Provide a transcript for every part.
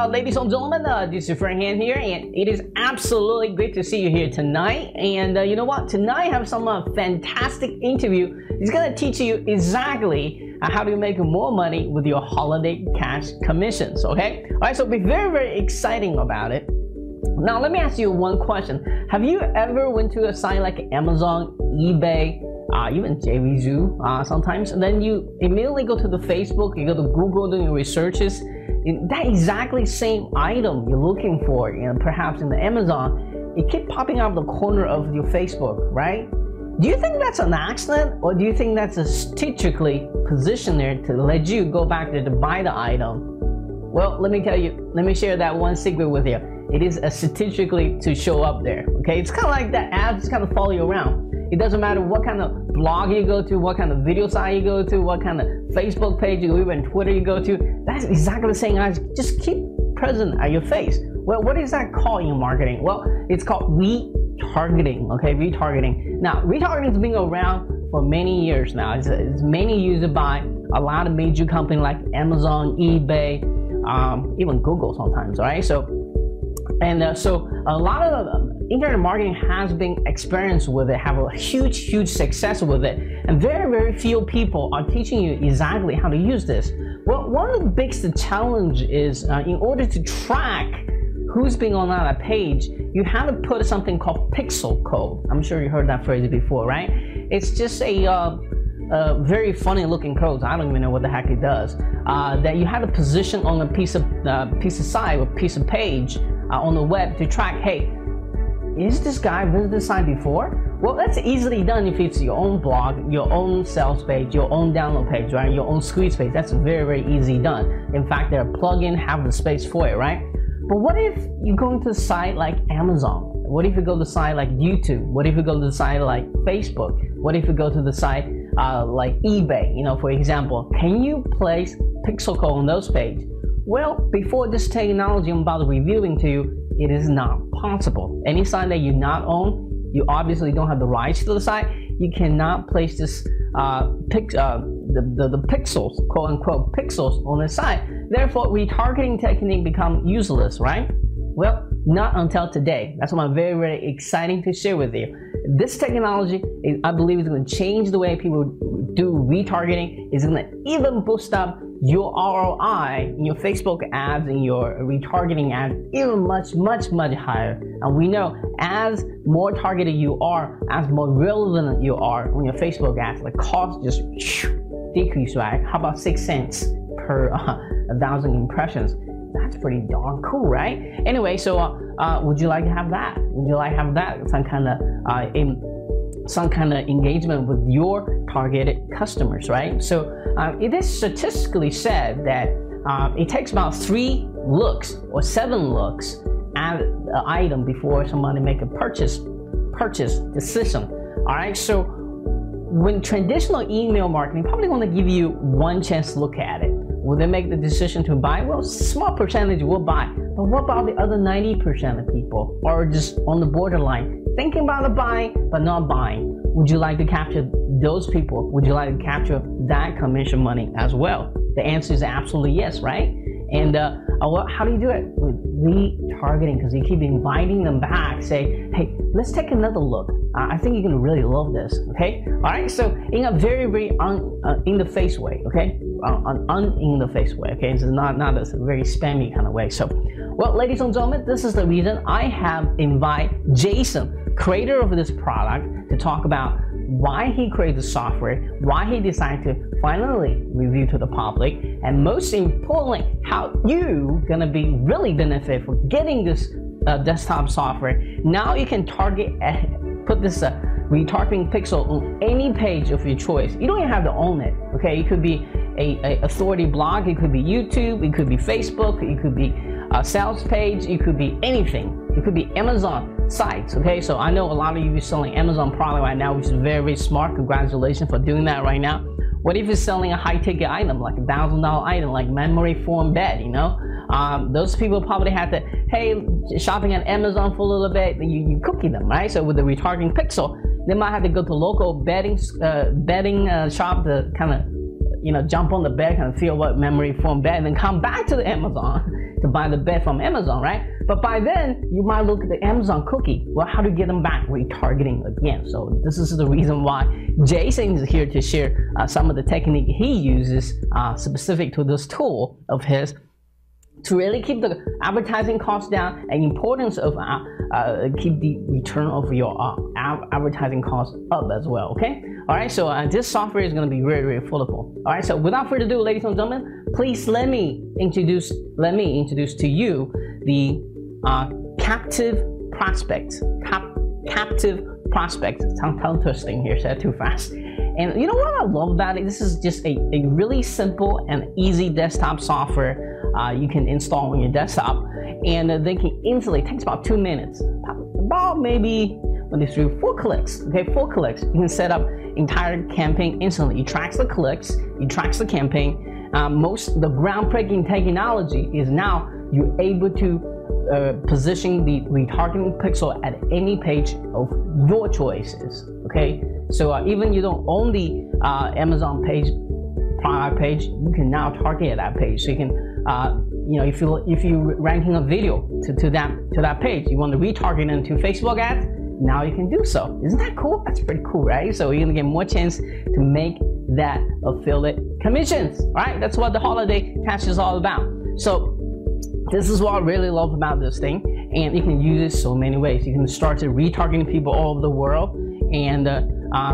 ladies and gentlemen. This is your friend Han here, and it is absolutely great to see you here tonight. And you know what? Tonight I have some fantastic interview. It's gonna teach you exactly how to make more money with your holiday cash commissions. Okay? All right. So be very, very exciting about it. Now let me ask you one question. Have you ever went to a site like Amazon, eBay, even JVZoo sometimes, and then you immediately go to the Facebook, you go to Google doing your researches, that exactly same item you're looking for, perhaps in the Amazon, it keep popping out of the corner of your Facebook, right? Do you think that's an accident, or do you think that's a strategically positioned there to let you go back there to buy the item? Well, let me tell you, let me share that one secret with you. It is strategically to show up there, okay? It's kind of like that ads just kind of follow you around. It doesn't matter what kind of blog you go to, what kind of video site you go to, what kind of Facebook page you go, even Twitter you go to. That's exactly the same as just keep present at your face. Well, what is that called in marketing? Well, it's called retargeting, okay? Retargeting. Now, retargeting has been around for many years now. It's mainly used by a lot of major companies like Amazon, eBay, even Google sometimes, all right? So a lot of internet marketing has been experienced with it, have a huge success with it, and very few people are teaching you exactly how to use this. Well, one of the biggest challenge is in order to track who's been on that page, you have to put something called pixel code. I'm sure you heard that phrase before, right? It's just a very funny looking code. I don't even know what the heck it does. That you have to position on a piece of site or piece of page on the web to track, hey, is this guy visited this site before? Well, that's easily done if it's your own blog, your own sales page, your own download page, right? Your own squeeze page. That's very easy done. In fact, there are plugins have the space for it, right? But what if you go into a site like Amazon? What if you go to a site like YouTube? What if you go to the site like Facebook? What if you go to the site like eBay? For example, can you place pixel code on those pages? Well, before this technology I'm about reviewing to you, it is not possible. Any site that you not own, you obviously don't have the rights to the site. You cannot place this the pixels, quote unquote, pixels on the site. Therefore, retargeting technique become useless, right? Well, not until today. That's why I'm very exciting to share with you. This technology, I believe, is going to change the way people do retargeting. It's going to even boost up your ROI in your Facebook ads and your retargeting ads even much higher. And we know as more targeted you are, as more relevant you are on your Facebook ads, the cost just decrease, right? How about 6 cents per 1,000 impressions? That's pretty darn cool, right? Anyway, so would you like to have that? Would you like to have that? Some kind of engagement with your targeted customers, right? So it is statistically said that it takes about 3 looks or 7 looks at an item before somebody make a purchase decision. All right, so when traditional email marketing probably want to give you 1 chance to look at it. Will they make the decision to buy? Well, small percentage will buy, but what about the other 90% of people are just on the borderline, thinking about the buying but not buying? Would you like to capture those people? Would you like to capture that commission money as well? The answer is absolutely yes, right? And how do you do it? With retargeting, because you keep inviting them back, say, hey, let's take another look. I think you're gonna really love this, okay? All right, so in a very in the face way, okay? In the face way, okay? It's not a very spammy kind of way. So, well, ladies and gentlemen, this is the reason I have invited Jason, creator of this product, to talk about why he created the software, why he decided to finally review to the public, and most importantly, how you gonna be really benefit for getting this desktop software. Now you can put this retargeting pixel on any page of your choice. You don't even have to own it, okay? It could be a authority blog, it could be YouTube, it could be Facebook, it could be a sales page, it could be anything. It could be Amazon sites, okay? So I know a lot of you are selling Amazon product right now, which is very smart. Congratulations for doing that right now. What if you're selling a high-ticket item, like $1,000 item, like memory foam bed, those people probably had to, hey, shopping at Amazon for a little bit, you cookie them, right? So with the retargeting pixel, they might have to go to local bedding shop to kind of jump on the bed and feel what memory foam bed, and then come back to the Amazon to buy the bed from Amazon, right? But by then, you might look at the Amazon cookie. Well, how to get them back? Retargeting again. So this is the reason why Jason is here to share some of the technique he uses specific to this tool of his to really keep the advertising costs down, and importance of keep the return of your advertising costs up as well. Okay, all right. So this software is going to be very, very affordable. All right. So without further ado, ladies and gentlemen, please let me introduce to you the captive prospect. Captive prospect. Sounds tongue twisting here. Said too fast. And you know what I love about it? This is just a really simple and easy desktop software you can install on your desktop, and they can instantly, it takes about 2 minutes, about maybe 1, 2, 3, 4 clicks. Okay, 4 clicks. You can set up entire campaign instantly. It tracks the clicks, it tracks the campaign. The groundbreaking technology is now you're able to position the retargeting pixel at any page of your choices. Okay, so even you don't own the Amazon page, product page, you can now target that page. So you can, if you're ranking a video to that page, you want to retarget into Facebook ads, now you can do so. Isn't that cool? That's pretty cool, right? So you're gonna get more chance to make that affiliate commissions, right? That's what the holiday cash is all about. So this is what I really love about this thing, and you can use it so many ways. You can start to retargeting people all over the world, and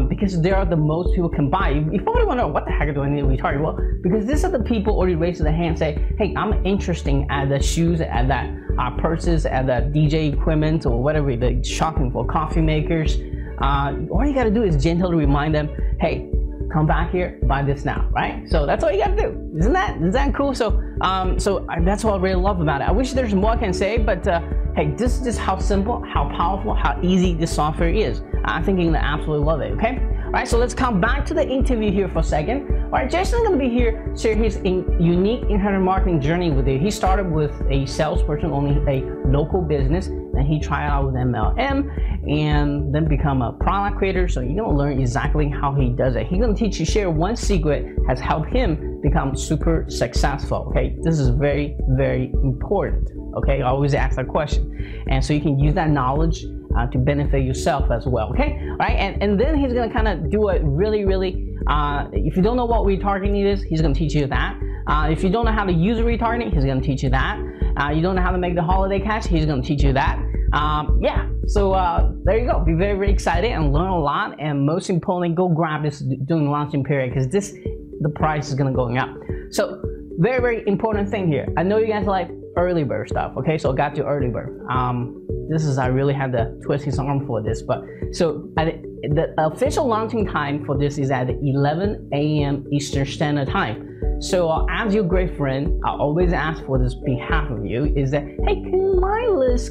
because they are the most people can buy. You probably want to know, what the heck do I need to retarget? Well, because these are the people already raising their hand and say, hey, I'm interested at the shoes, at that purses, at the DJ equipment, or whatever they're shopping for, coffee makers. All you got to do is gently remind them, hey, come back here, buy this now, right? So that's all you got to do. Isn't that cool? So that's what I really love about it. I wish there's more I can say, but hey, this is just how simple, how powerful, how easy this software is. I think you're gonna absolutely love it, okay? All right, so let's come back to the interview here for a second. All right, Jason's gonna be here, share his unique internet marketing journey with you. He started with a salesperson, only a local business, and he tried out with MLM, and then become a product creator. So you're gonna learn exactly how he does it. He's gonna teach you, share one secret has helped him become super successful, okay? This is very, very important, okay? I always ask that question. And so you can use that knowledge to benefit yourself as well, okay? All right, and then he's gonna kind of do a really, if you don't know what retargeting is, he's gonna teach you that. If you don't know how to use retargeting, he's gonna teach you that. You don't know how to make the holiday cash, he's gonna teach you that. Yeah, so there you go. Be very, very excited and learn a lot, and most importantly, go grab this during the launching period, because the price is gonna going up. So very, very important thing here. I know you guys like early bird stuff, okay? So I got you early bird. I really had to twist his arm for this, but so the official launching time for this is at 11 a.m. Eastern Standard Time. So as your great friend, I always ask for this behalf of you is that, hey,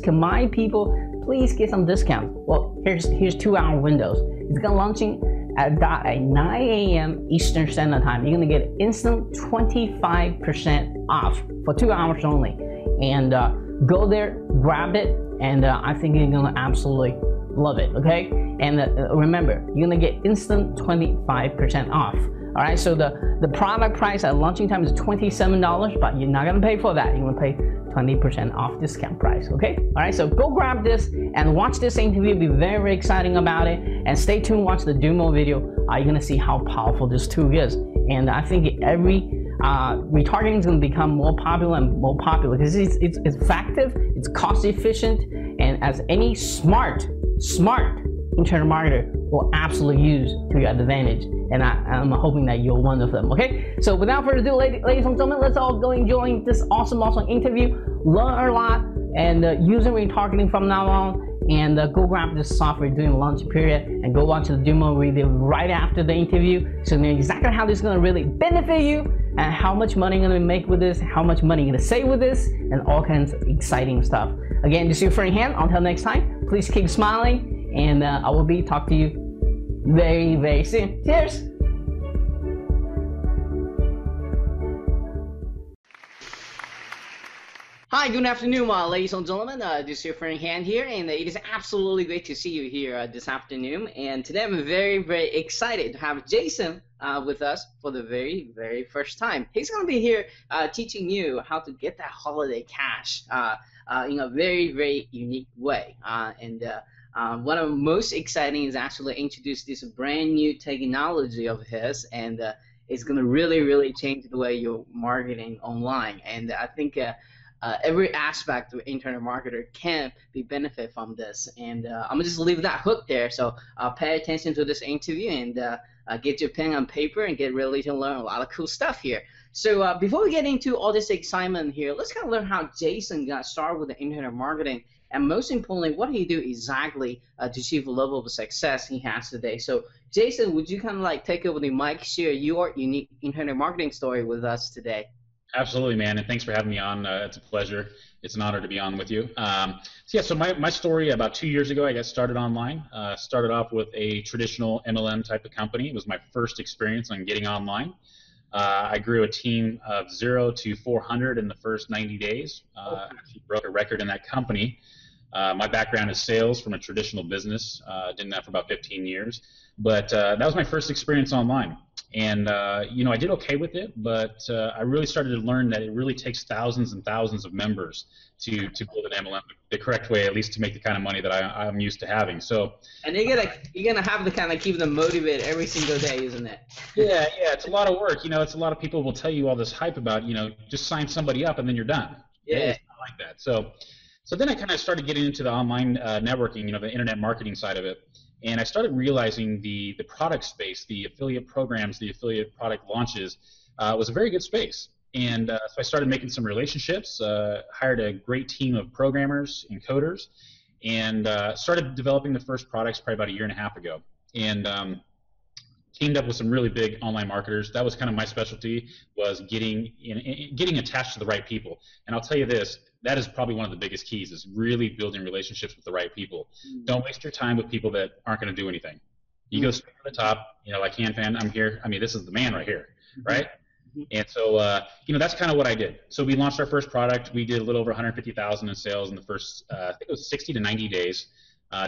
can my people please get some discount? Well, here's 2-hour windows. It's gonna launching at 9 a.m. Eastern Standard Time. You're gonna get instant 25% off for 2 hours only. And go there, grab it, and I think you're gonna absolutely love it, okay? And remember, you're gonna get instant 25% off. All right, so the product price at launching time is $27, but you're not gonna pay for that. You're gonna pay 20% off discount price, okay? All right, so go grab this and watch this interview. Be very, very exciting about it, and stay tuned, watch the demo video. You're gonna see how powerful this tool is. And I think retargeting is going to become more popular and more popular because it's effective, it's cost efficient, and as any smart internet marketer will absolutely use to your advantage. And I'm hoping that you're one of them, okay? So without further ado, ladies and gentlemen, let's all go enjoy this awesome interview, learn a lot, and using retargeting from now on. And go grab this software during the launch period and go watch the demo video right after the interview, so you know exactly how this is going to really benefit you and how much money you're going to make with this, how much money you're going to save with this, and all kinds of exciting stuff. Again, this is your friend Han. Until next time, please keep smiling, and I will be talking to you very, very soon. Cheers! Hi, good afternoon, ladies and gentlemen. This is your friend Han here, and it is absolutely great to see you here this afternoon. And today I'm very, very excited to have Jason with us for the very, very first time. He's going to be here teaching you how to get that holiday cash in a very, very unique way. What I'm most exciting is actually introduce this brand new technology of his, and it's going to really, really change the way you're marketing online. And I think every aspect of internet marketer can be benefit from this. And I'm gonna just leave that hook there. So pay attention to this interview and get your pen and paper and get ready to learn a lot of cool stuff here. So before we get into all this excitement here, let's kind of learn how Jason got started with the internet marketing, and most importantly, what he do exactly to achieve the level of success he has today. So Jason, would you kind of like take over the mic, share your unique internet marketing story with us today? Absolutely, man, and thanks for having me on. It's a pleasure. It's an honor to be on with you. So my story, about 2 years ago, I got started online. Started off with a traditional MLM type of company. It was my first experience on getting online. I grew a team of 0 to 400 in the first 90 days. Actually broke a record in that company. My background is sales from a traditional business. Did that for about 15 years. But that was my first experience online. And, I did okay with it, but I really started to learn that it really takes thousands and thousands of members to build an MLM the correct way, at least to make the kind of money that I'm used to having. So, and you're gonna have to kind of keep them motivated every single day, isn't it? Yeah, it's a lot of work. It's a lot of people will tell you all this hype about, just sign somebody up and then you're done. Yeah. It's not like that. So then I kind of started getting into the online networking, the internet marketing side of it. And I started realizing the product space, the affiliate programs, the affiliate product launches was a very good space. And so I started making some relationships, hired a great team of programmers and coders, and started developing the first products probably about 1.5 years ago. And teamed up with some really big online marketers. That was kind of my specialty, was getting attached to the right people. And I'll tell you this, that is probably one of the biggest keys, is really building relationships with the right people. Don't waste your time with people that aren't going to do anything. You go straight to the top, like HanFan, I'm here. I mean, this is the man right here, right? And so, that's kind of what I did. So we launched our first product. We did a little over 150,000 in sales in the first, I think it was 60 to 90 days.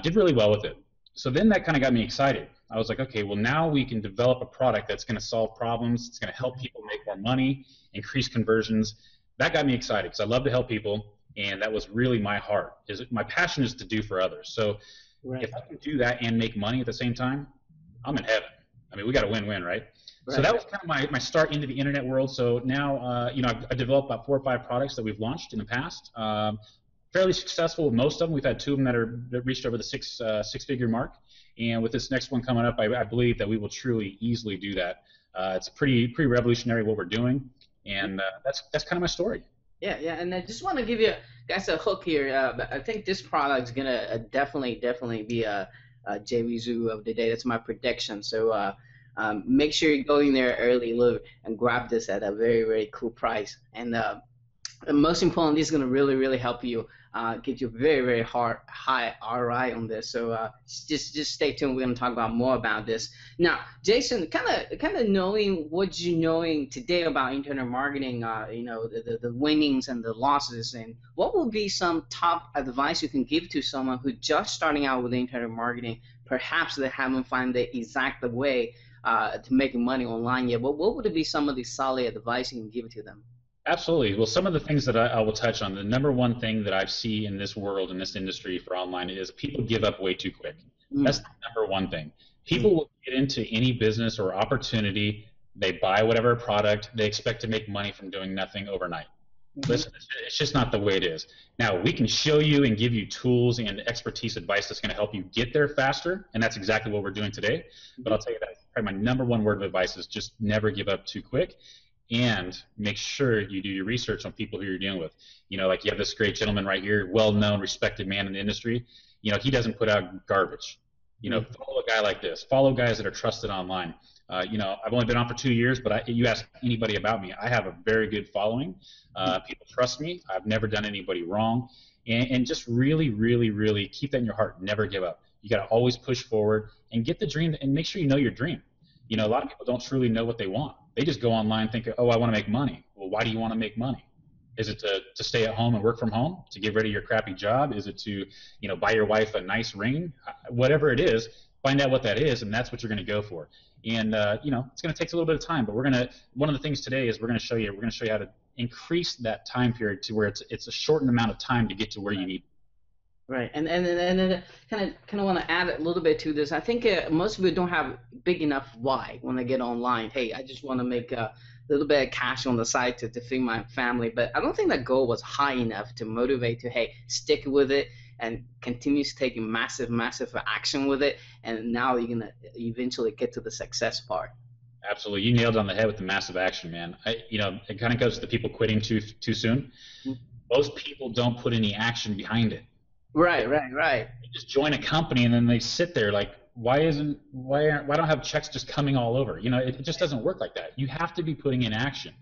Did really well with it. So then that kind of got me excited. I was like, okay, well now we can develop a product that's going to solve problems. It's going to help people make more money, increase conversions. That got me excited because I love to help people, and that was really my heart. My passion is to do for others. So if I can do that and make money at the same time, I'm in heaven. I mean, we got a win-win, right? So that was kind of my start into the internet world. So now, I've developed about 4 or 5 products that we've launched in the past. Fairly successful with most of them. We've had 2 of them that reached over the six-figure mark. And with this next one coming up, I believe that we will truly easily do that. It's pretty revolutionary what we're doing, and that's kind of my story. Yeah, and I just want to give you guys a hook here. I think this product is gonna definitely be a JVZoo of the day. That's my prediction. So make sure you go in there early, look, and grab this at a very, very cool price. And most importantly, this is gonna really help you. Get you very, very high ROI on this. So just stay tuned. We're going to talk about more about this. Now, Jason, kind of knowing what you're knowing today about internet marketing, the winnings and the losses, and what would be some top advice you can give to someone who's just starting out with internet marketing? Perhaps they haven't found the exact way to making money online yet. What would be some of the solid advice you can give to them? Absolutely. Well, some of the things that I will touch on, the number one thing that I see in this world, in this industry for online, is people give up way too quick. That's the number one thing. People will get into any business or opportunity, they buy whatever product, they expect to make money from doing nothing overnight. Listen, it's just not the way it is. Now, we can show you and give you tools and expertise advice that's going to help you get there faster, and that's exactly what we're doing today. But I'll tell you that probably my number one word of advice is just never give up too quick. And make sure you do your research on people who you're dealing with. Like you have this great gentleman right here, well-known, respected man in the industry. He doesn't put out garbage. Follow a guy like this. Follow guys that are trusted online. I've only been on for 2 years, but you ask anybody about me, I have a very good following. People trust me. I've never done anybody wrong. And just really keep that in your heart. Never give up. You got to always push forward and get the dream, and make sure you know your dream. A lot of people don't truly know what they want. They just go online thinking, oh, I want to make money. Well, why do you want to make money? Is it to stay at home and work from home, to get rid of your crappy job? Is it to, buy your wife a nice ring? Whatever it is, find out what that is, and that's what you're going to go for. And it's going to take a little bit of time, but one of the things today is we're going to show you how to increase that time period to where it's a shortened amount of time to get to where you need. Right, and then kind of want to add a little bit to this. I think most people don't have big enough why when they get online. Hey, I just want to make a little bit of cash on the side to feed my family, but I don't think that goal was high enough to motivate to, hey, stick with it and continues taking massive action with it, and now you're gonna eventually get to the success part. Absolutely, you nailed it on the head with the massive action, man. It kind of goes to the people quitting too soon. Mm-hmm. Most people don't put any action behind it. Right. They just join a company and then they sit there like, why don't I have checks just coming all over? It just doesn't work like that. You have to be putting in action.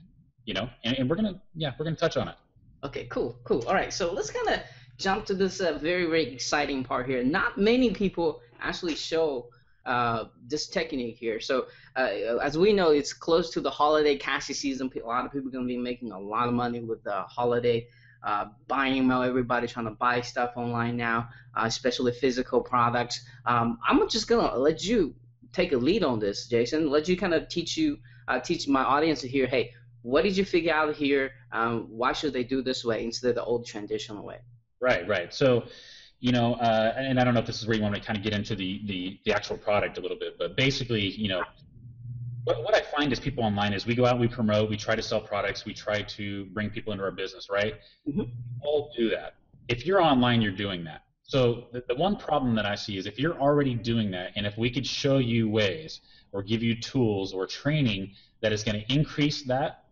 And we're gonna touch on it. Okay, cool. All right, so let's kind of jump to this very exciting part here. Not many people actually show this technique here. So as we know, it's close to the holiday cash season. A lot of people are going to be making a lot of money with the holiday buying mail. Everybody trying to buy stuff online now, especially physical products. I'm just going to let you take a lead on this, Jason. Let you kind of teach my audience here, hey, what did you figure out here? Why should they do this way instead of the old traditional way? Right. So, and I don't know if this is where you want to kind of get into the actual product a little bit, but basically, what I find is people online is we go out, we promote, we try to sell products, we try to bring people into our business, right? Mm-hmm. We all do that. If you're online, you're doing that. So the one problem that I see is if you're already doing that, and if we could show you ways or give you tools or training that is going to increase that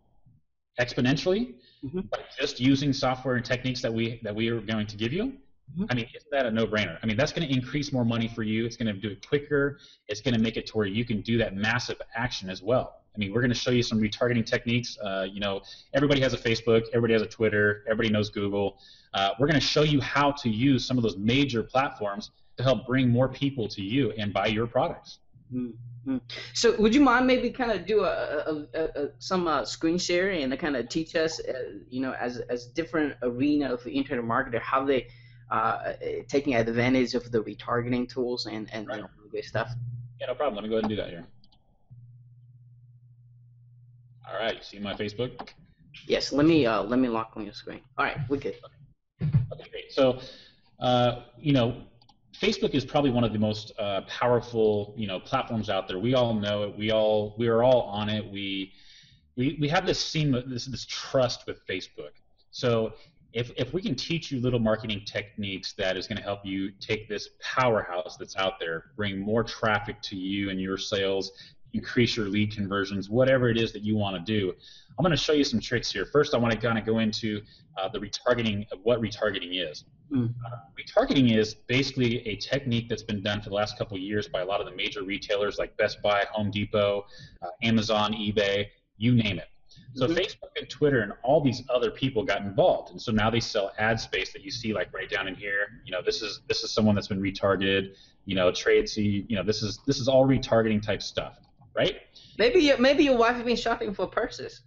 exponentially, mm-hmm. by just using software and techniques that we are going to give you, mm-hmm. I mean, isn't that a no-brainer? I mean, that's going to increase more money for you. It's going to do it quicker. It's going to make it to where you can do that massive action as well. I mean, we're going to show you some retargeting techniques. Everybody has a Facebook. Everybody has a Twitter. Everybody knows Google. We're going to show you how to use some of those major platforms to help bring more people to you and buy your products. Mm-hmm. So would you mind maybe kind of do some screen sharing and kind of teach us, as different arena of the internet marketer, how they taking advantage of the retargeting tools and right. Good stuff? Yeah, no problem. Let me go ahead and do that here. All right, you see my Facebook? Yes. Let me lock on your screen. All right, we're good. Okay, great. So, Facebook is probably one of the most powerful, platforms out there. We all know it. We are all on it. We have this trust with Facebook. So if we can teach you little marketing techniques that is going to help you take this powerhouse that's out there, bring more traffic to you and your sales, increase your lead conversions, whatever it is that you want to do, I'm going to show you some tricks here. First, I want to kind of go into the retargeting of what retargeting is. Retargeting is basically a technique that's been done for the last couple of years by a lot of the major retailers like Best Buy, Home Depot, Amazon, eBay, you name it. So Facebook and Twitter and all these other people got involved, and so now they sell ad space that you see like right down in here. This is someone that's been retargeted. Tradesy. This is all retargeting type stuff, right? Maybe your wife has been shopping for purses.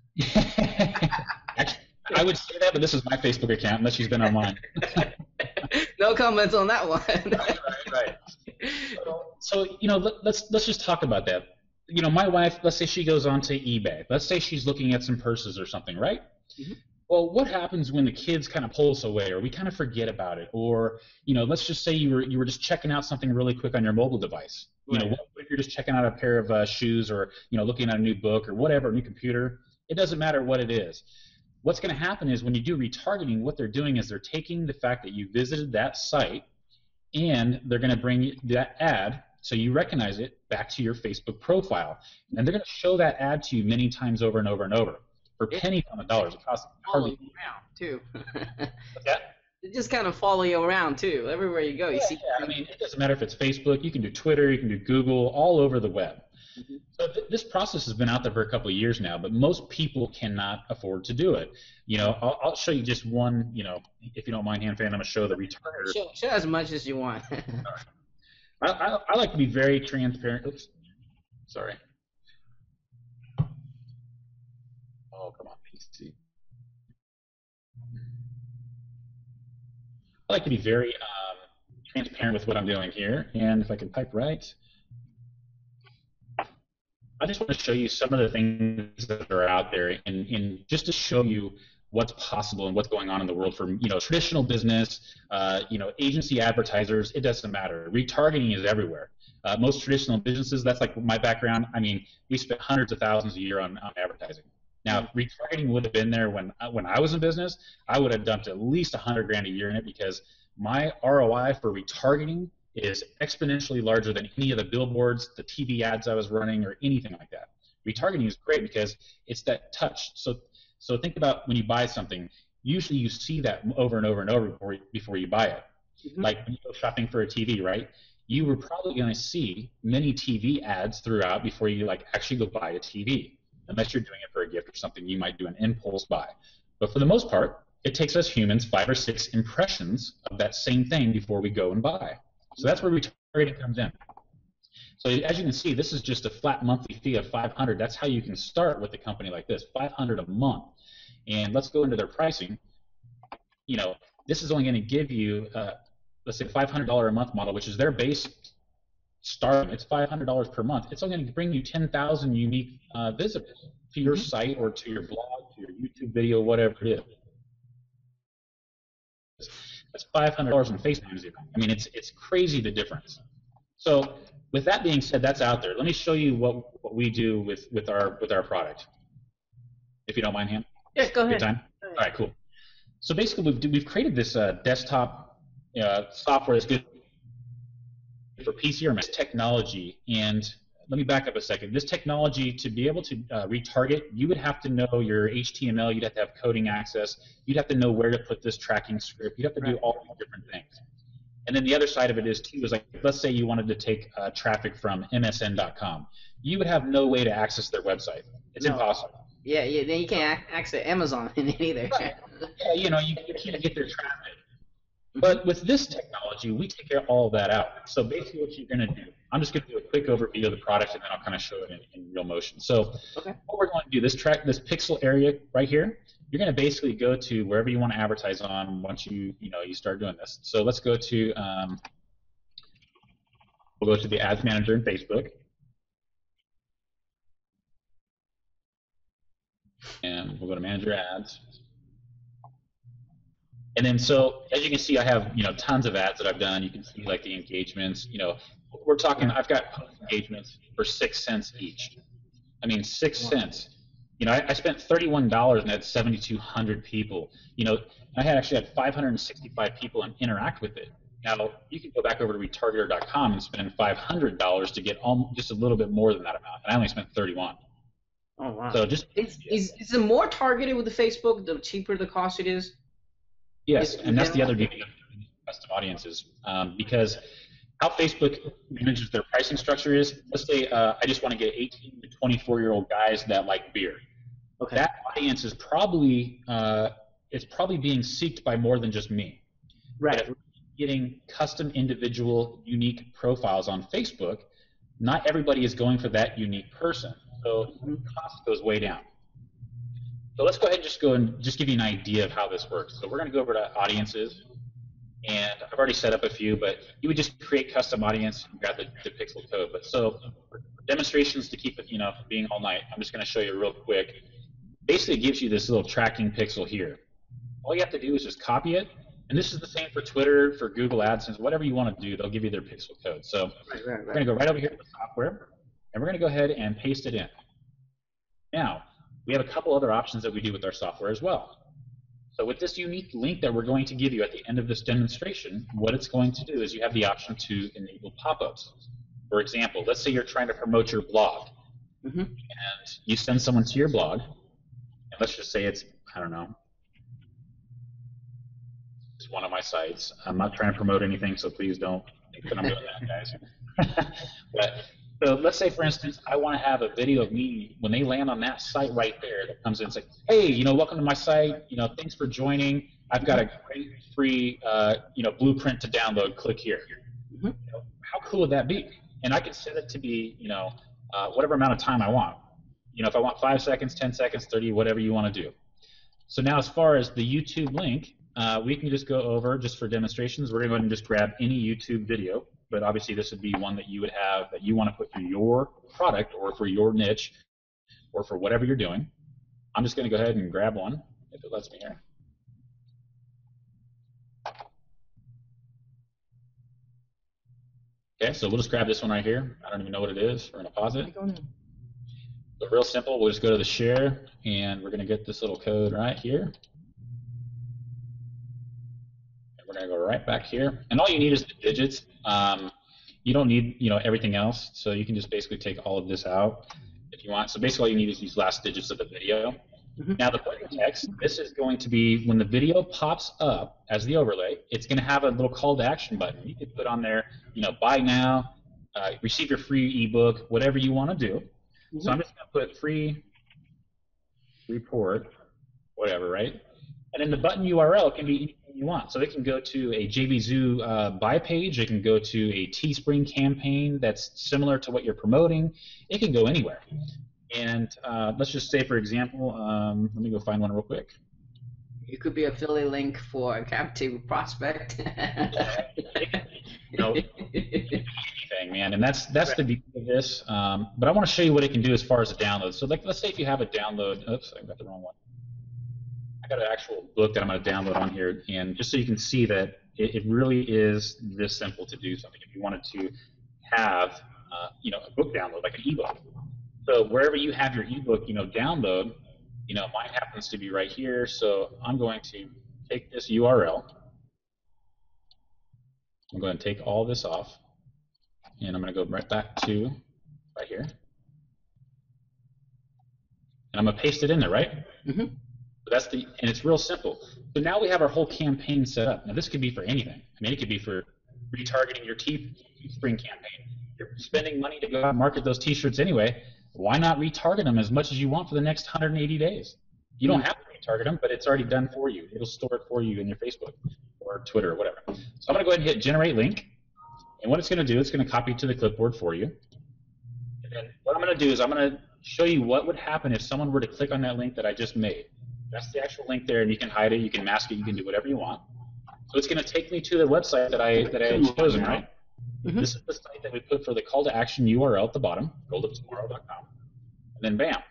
Actually, I would say that, but this is my Facebook account unless she's been online. No comments on that one. Right. So let's just talk about that. My wife, let's say she goes onto eBay. Let's say she's looking at some purses or something, right? Mm-hmm. Well, what happens when the kids kind of pull us away, or we kind of forget about it, or let's just say you were just checking out something really quick on your mobile device. Right. What if you're just checking out a pair of shoes, or looking at a new book, or whatever, a new computer? It doesn't matter what it is. What's going to happen is when you do retargeting, what they're doing is they're taking the fact that you visited that site, and they're going to bring that ad, so you recognize it, back to your Facebook profile, and they're going to show that ad to you many times over and over and over for pennies on the dollars. It costs hardly around too. Yeah. They just kind of follow you around too. Everywhere you go, you see. Yeah. I mean, it doesn't matter if it's Facebook. You can do Twitter. You can do Google. All over the web. Mm-hmm. So this process has been out there for a couple of years now, but most people cannot afford to do it. I'll show you just one. If you don't mind, Han Fan, I'm going to show the retargeter. Show as much as you want. I like to be very transparent. Oops. Sorry. Oh, come on, PC. like to be very transparent with what I'm doing here, and if I can type right, I just want to show you some of the things that are out there, and just to show you what's possible and what's going on in the world for traditional business, agency advertisers. It doesn't matter. Retargeting is everywhere. Most traditional businesses, that's like my background. I mean, we spent hundreds of thousands a year on advertising. Now, if retargeting would have been there when I was in business, I would have dumped at least $100 grand a year in it, because my ROI for retargeting is exponentially larger than any of the billboards, the TV ads I was running, or anything like that. Retargeting is great because it's that touch. So think about when you buy something. Usually you see that over and over and over before you buy it. Mm-hmm. Like when you go shopping for a TV, right? You were probably going to see many TV ads throughout before you actually go buy a TV. Unless you're doing it for a gift or something, you might do an impulse buy. But for the most part, it takes us humans 5 or 6 impressions of that same thing before we go and buy. So that's where retargeting comes in. So as you can see, this is just a flat monthly fee of $500. That's how you can start with a company like this, $500 a month. And let's go into their pricing. This is only going to give you, let's say, $500 a month model, which is their base starting. It's $500 per month. It's only going to bring you 10,000 unique visitors to your site or to your blog, to your YouTube video, whatever it is. That's $500 in FaceTime zero. I mean, it's crazy the difference. So with that being said, that's out there. Let me show you what we do with our product, if you don't mind, Han. Yeah, go ahead. Good time? All right, cool. So basically, we've created this desktop software that's good for PC or Mac technology. And let me back up a second. This technology, to be able to retarget, you would have to know your HTML. You'd have to have coding access. You'd have to know where to put this tracking script. You'd have to do all these different things. And then the other side of it is, too, is like, let's say you wanted to take traffic from MSN.com. You would have no way to access their website. It's impossible. Yeah, then you can't access Amazon in it either. Right. Yeah, you can't get their traffic. But with this technology, we take care of all of that out. So basically what you're going to do, I'm just going to do a quick overview of the product, and then I'll kind of show it in real motion. So what we're going to do, this pixel area right here, you're going to basically go to wherever you want to advertise on once you start doing this. So let's go to we'll go to the Ads Manager in Facebook. And we'll go to Manager Ads. And then, so as you can see, I have tons of ads that I've done. You can see like the engagements. We're talking. I've got post engagements for 6 cents each. I mean, 6 cents. I spent $31 and had 7,200 people. I actually had 565 people interact with it. Now you can go back over to retargeter.com and spend $500 to get just a little bit more than that amount, and I only spent 31. Oh wow! So is it more targeted with the Facebook? The cheaper the cost it is. Yes, and that's the other beauty of custom audiences, because how Facebook manages their pricing structure is, let's say I just want to get 18 to 24-year-old guys that like beer. Okay. That audience is probably being seeked by more than just me. Right. But if we're getting custom, individual, unique profiles on Facebook, not everybody is going for that unique person. So the cost goes way down. So let's go ahead and just give you an idea of how this works. So we're going to go over to audiences, and I've already set up a few, but you would just create custom audience and grab the pixel code. But so for demonstrations to keep it, from being all night, I'm just going to show you real quick. Basically, it gives you this little tracking pixel here. All you have to do is just copy it, and this is the same for Twitter, for Google AdSense, whatever you want to do, they'll give you their pixel code. So we're going to go right over here to the software, and we're going to go ahead and paste it in. Now, we have a couple other options that we do with our software as well. So with this unique link that we're going to give you at the end of this demonstration, what it's going to do is you have the option to enable pop-ups. For example, let's say you're trying to promote your blog, and you send someone to your blog, and let's just say it's, I don't know, it's one of my sites. I'm not trying to promote anything, so please don't think that I'm doing that, guys. So let's say, for instance, I want to have a video of me when they land on that site right there that comes in and says, hey, welcome to my site. Thanks for joining. I've got a great free, blueprint to download. Click here. How cool would that be? And I can set it to be, whatever amount of time I want. If I want 5 seconds, 10 seconds, 30, whatever you want to do. So now as far as the YouTube link, we can just go over, just for demonstrations, we're going to go ahead and just grab any YouTube video, but obviously this would be one that you would have that you want to put for your product or for your niche or for whatever you're doing. I'm just going to go ahead and grab one, if it lets me here. Okay, so we'll just grab this one right here. I don't even know what it is. We're going to pause it. But real simple, we'll just go to the share, and we're going to get this little code right here. And we're going to go right back here. And all you need is the digits. You don't need, everything else, so you can just basically take all of this out if you want. So basically all you need is these last digits of the video. Now the button text, this is going to be when the video pops up as the overlay, it's going to have a little call to action button. You can put on there, buy now, receive your free ebook, whatever you want to do. So I'm just going to put free report, whatever, right? And then the button URL can be anything you want. So it can go to a JVZoo buy page. It can go to a Teespring campaign that's similar to what you're promoting. It can go anywhere. And let's just say, for example, let me go find one real quick. It could be affiliate link for a captive prospect. Anything, man, and that's the beauty of this. But I want to show you what it can do as far as a download. So, let's say if you have a download. Oops, I got the wrong one. I got an actual book that I'm going to download on here, and just so you can see that it really is this simple to do something. If you wanted to have, a book download, like an ebook. So wherever you have your ebook, download, mine happens to be right here. So I'm going to take this URL. I'm going to take all this off, and I'm going to go right back to right here, and I'm going to paste it in there, right? So and it's real simple. So now we have our whole campaign set up. Now this could be for anything. I mean, it could be for retargeting your Teespring campaign. You're spending money to go out and market those T-shirts anyway. Why not retarget them as much as you want for the next 180 days? You don't have to retarget them, but it's already done for you. It'll store it for you in your Facebook or Twitter or whatever. So I'm going to go ahead and hit Generate Link. And what it's going to do, it's going to copy it to the clipboard for you. And then what I'm going to do is I'm going to show you what would happen if someone were to click on that link that I just made. That's the actual link there, and you can hide it, you can mask it, you can do whatever you want. So it's going to take me to the website that I had chosen, right? This is the site that we put for the call to action URL at the bottom, goldoftomorrow.com, and then bam.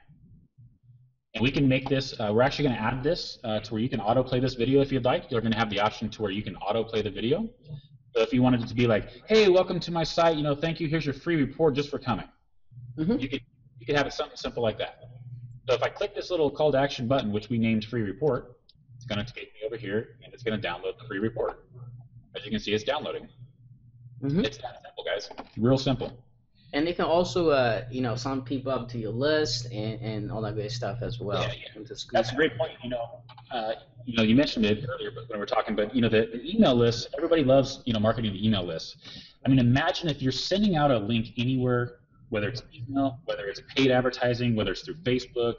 And we can make this, we're actually going to add this to where you can autoplay this video if you'd like. You're going to have the option to where you can autoplay the video. So if you wanted it to be like, hey, welcome to my site, thank you, here's your free report just for coming. You could have it something simple like that. So if I click this little call to action button, which we named free report, it's going to take me over here, and it's going to download the free report. As you can see, it's downloading. It's that simple, guys. Real simple. And it can also, sign people up to your list and all that good stuff as well. Yeah. That's a great point. You mentioned it earlier, but when we were talking, but the email list, everybody loves marketing the email list. I mean, imagine if you're sending out a link anywhere, whether it's email, whether it's paid advertising, whether it's through Facebook.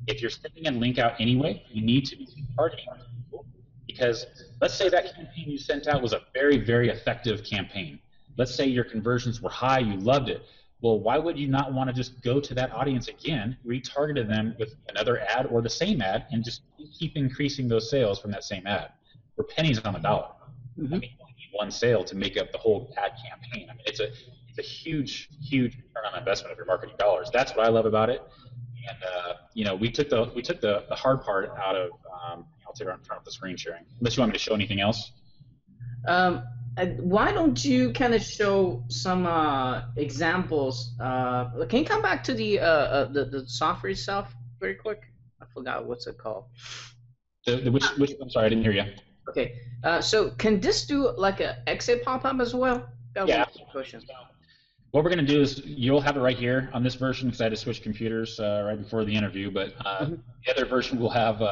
If you're sending a link out anyway, you need to be targeting people, because let's say that campaign you sent out was a very, very effective campaign. Let's say your conversions were high, you loved it. Well, why would you not want to just go to that audience again, retarget them with another ad or the same ad, and just keep increasing those sales from that same ad? For pennies on the dollar. I mean, you only need one sale to make up the whole ad campaign. I mean, it's a huge, huge return on investment of your marketing dollars. That's what I love about it. And we took the hard part out of. I'll turn off the screen sharing. Unless you want me to show anything else. Why don't you kind of show some examples? Can you come back to the software itself very quick? I forgot what's it called. Which? I'm sorry, I didn't hear you. Okay. So can this do like an exit pop-up as well? Yeah. What we're going to do is you'll have it right here on this version, because I had to switch computers right before the interview. But the other version will have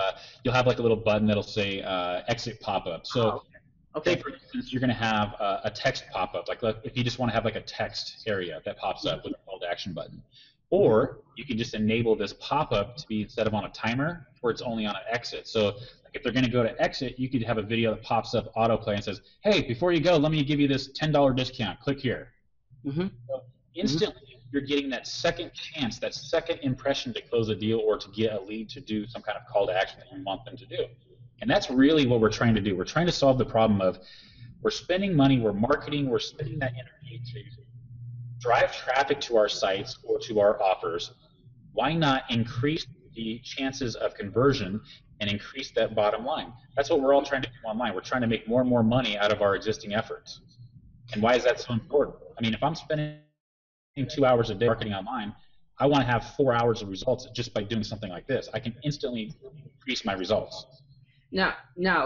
you'll have like a little button that'll say exit pop-up. So say, for instance, you're going to have a text pop-up. Like if you just want to have like a text area that pops up with a call to action button. Or you can just enable this pop-up to be, instead of on a timer, where it's only on an exit. So like if they're going to go to exit, you could have a video that pops up autoplay and says, hey, before you go, let me give you this $10 discount. Click here. So instantly, you're getting that second chance, that second impression to close a deal or to get a lead to do some kind of call to action that you want them to do. And that's really what we're trying to do. We're trying to solve the problem of we're spending money, we're marketing, we're spending that energy to drive traffic to our sites or to our offers. Why not increase the chances of conversion and increase that bottom line? That's what we're all trying to do online. We're trying to make more and more money out of our existing efforts. And why is that so important? I mean, if I'm spending 2 hours a day marketing online, I want to have 4 hours of results just by doing something like this. I can instantly increase my results. Now,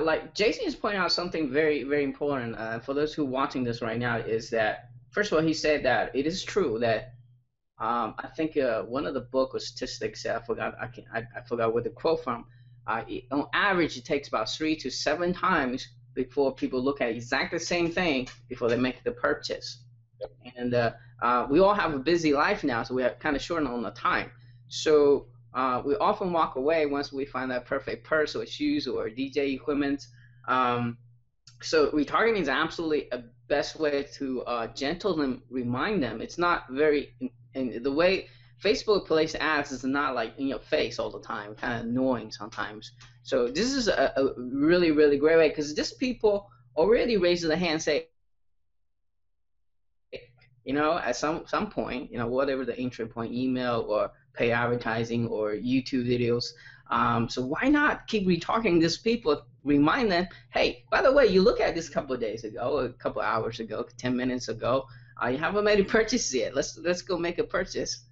like Jason is pointing out something very, very important for those who are watching this right now is that, first of all, he said that it is true that I think one of the book or statistics, I forgot where the quote from. On average, it takes about 3 to 7 times before people look at exactly the same thing before they make the purchase. Yep. And we all have a busy life now, so we are kind of short on the time. So we often walk away once we find that perfect purse or shoes or DJ equipment. So retargeting is absolutely a best way to gently remind them. It's not very, and the way Facebook plays ads is not like in your face all the time, kind of annoying sometimes. So this is a really, really great way because these people already raise their hand and say, at some point, whatever the entry point, email or pay advertising or YouTube videos. So why not keep retargeting these people? Remind them, hey, by the way, you look at this a couple of days ago, a couple of hours ago, 10 minutes ago, you haven't made a purchase yet. Let's go make a purchase.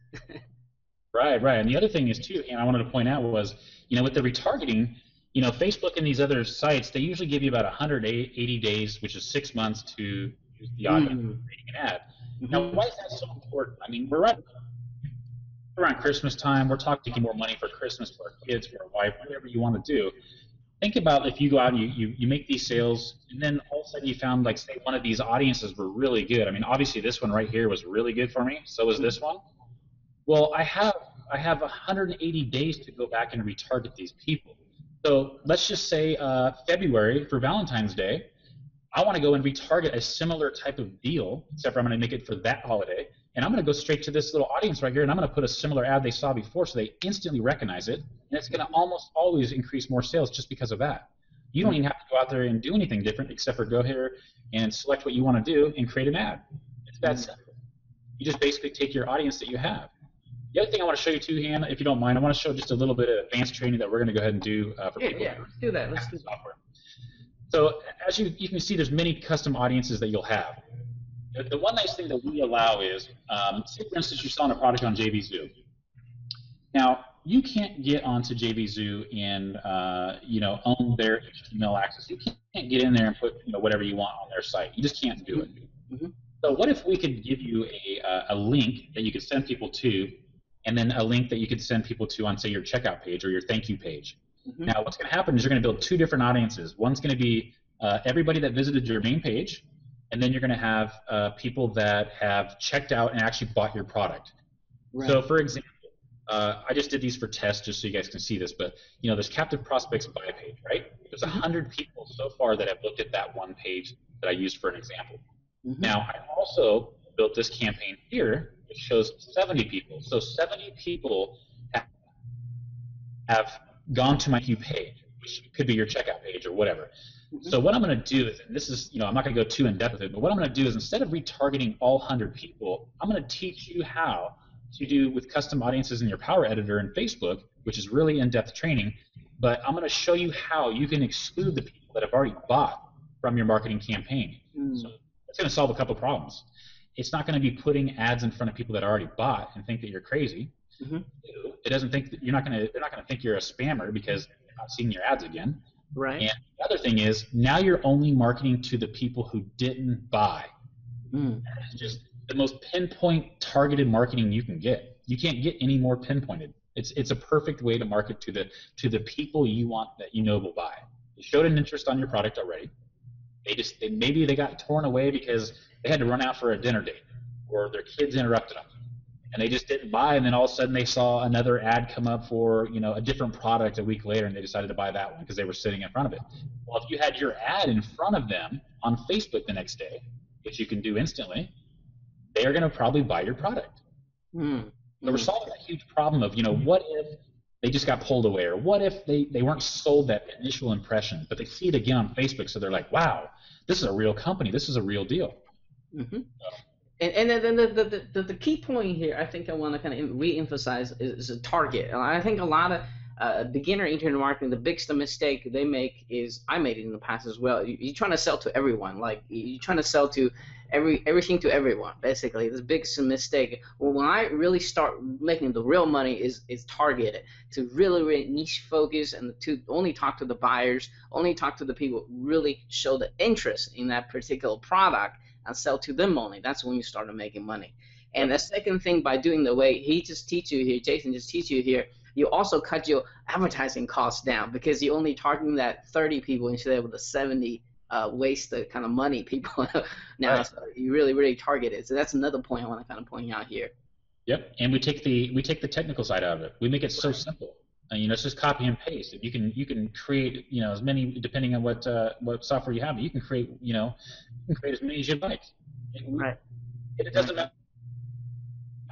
Right. And the other thing is too, and I wanted to point out was, with the retargeting, Facebook and these other sites, they usually give you about 180 days, which is 6 months to use the audience creating an ad. Now, why is that so important? I mean, we're around Christmas time. We're talking more money for Christmas for our kids, for our wife, whatever you want to do. Think about if you go out and you make these sales, and then all of a sudden you found, like, say, one of these audiences were really good. I mean, obviously this one right here was really good for me. So was this one. Well, I have 180 days to go back and retarget these people. So let's just say February for Valentine's Day, I want to go and retarget a similar type of deal, except for I'm going to make it for that holiday, and I'm going to go straight to this little audience right here, and I'm going to put a similar ad they saw before so they instantly recognize it, and it's going to almost always increase more sales just because of that. You don't even have to go out there and do anything different except for go here and select what you want to do and create an ad. It's that simple. You just basically take your audience that you have. The other thing I want to show you too, Hannah, if you don't mind, I want to show just a little bit of advanced training that we're going to go ahead and do for people. Yeah, let's do that. Let's do software. So as you can see, there's many custom audiences that you'll have. The one nice thing that we allow is, say for instance, you're selling a product on JVZoo. Now, you can't get onto JVZoo and own their HTML access. You can't get in there and put whatever you want on their site. You just can't do it. So what if we could give you a link that you could send people to, and then a link that you could send people to on, say, your checkout page or your thank you page? Now, what's going to happen is you're going to build 2 different audiences. One's going to be everybody that visited your main page, and then you're going to have people that have checked out and actually bought your product. Right. So, for example, I just did these for tests just so you guys can see this, but there's captive prospects buy page, right? There's 100 people so far that have looked at that one page that I used for an example. Now, I also built this campaign here, which shows 70 people. So 70 people have gone to my queue page, which could be your checkout page or whatever. So what I'm going to do is, and this is, I'm not going to go too in depth with it, but what I'm going to do is instead of retargeting all 100 people, I'm going to teach you how to do with custom audiences in your Power Editor in Facebook, which is really in-depth training, but I'm going to show you how you can exclude the people that have already bought from your marketing campaign. So it's going to solve a couple problems. It's not going to be putting ads in front of people that already bought and think that you're crazy. It doesn't think that they're not going to think you're a spammer because they're not seeing your ads again. Right. And the other thing is now you're only marketing to the people who didn't buy. It's just the most pinpoint targeted marketing you can get. You can't get any more pinpointed. It's a perfect way to market to the people you want that will buy. They showed an interest on your product already. Maybe they got torn away because they had to run out for a dinner date or their kids interrupted them. And they just didn't buy, and then all of a sudden they saw another ad come up for a different product a week later, and they decided to buy that one because they were sitting in front of it. Well, if you had your ad in front of them on Facebook the next day, which you can do instantly, they are going to probably buy your product. So we're solving that huge problem of what if they just got pulled away? Or what if they weren't sold that initial impression, but they see it again on Facebook, so they're like, wow, this is a real company. This is a real deal. Mm-hmm. And then the key point here, I think I want to kind of re-emphasize is a target. And I think a lot of beginner internet marketing, the biggest mistake they make is, I made it in the past as well. You're trying to sell to everyone, like you're trying to sell to everything to everyone. Basically, the biggest mistake. Well, when I really start making the real money is targeted, to really niche focus, and to only talk to the buyers, only talk to the people who really show the interest in that particular product, and sell to them only. That's when you started making money. And the second thing, by doing the way he just teach you here, Jason just teach you here, you also cut your advertising costs down, because you're only targeting that 30 people instead of the 70 waste the kind of money people now. Right. So you really target it. So that's another point I want to kind of point out here. Yep, and we take the technical side out of it. We make it so simple. It's just copy and paste. You can create, as many, depending on what software you have. You can create, as many as you'd like. Right. It doesn't matter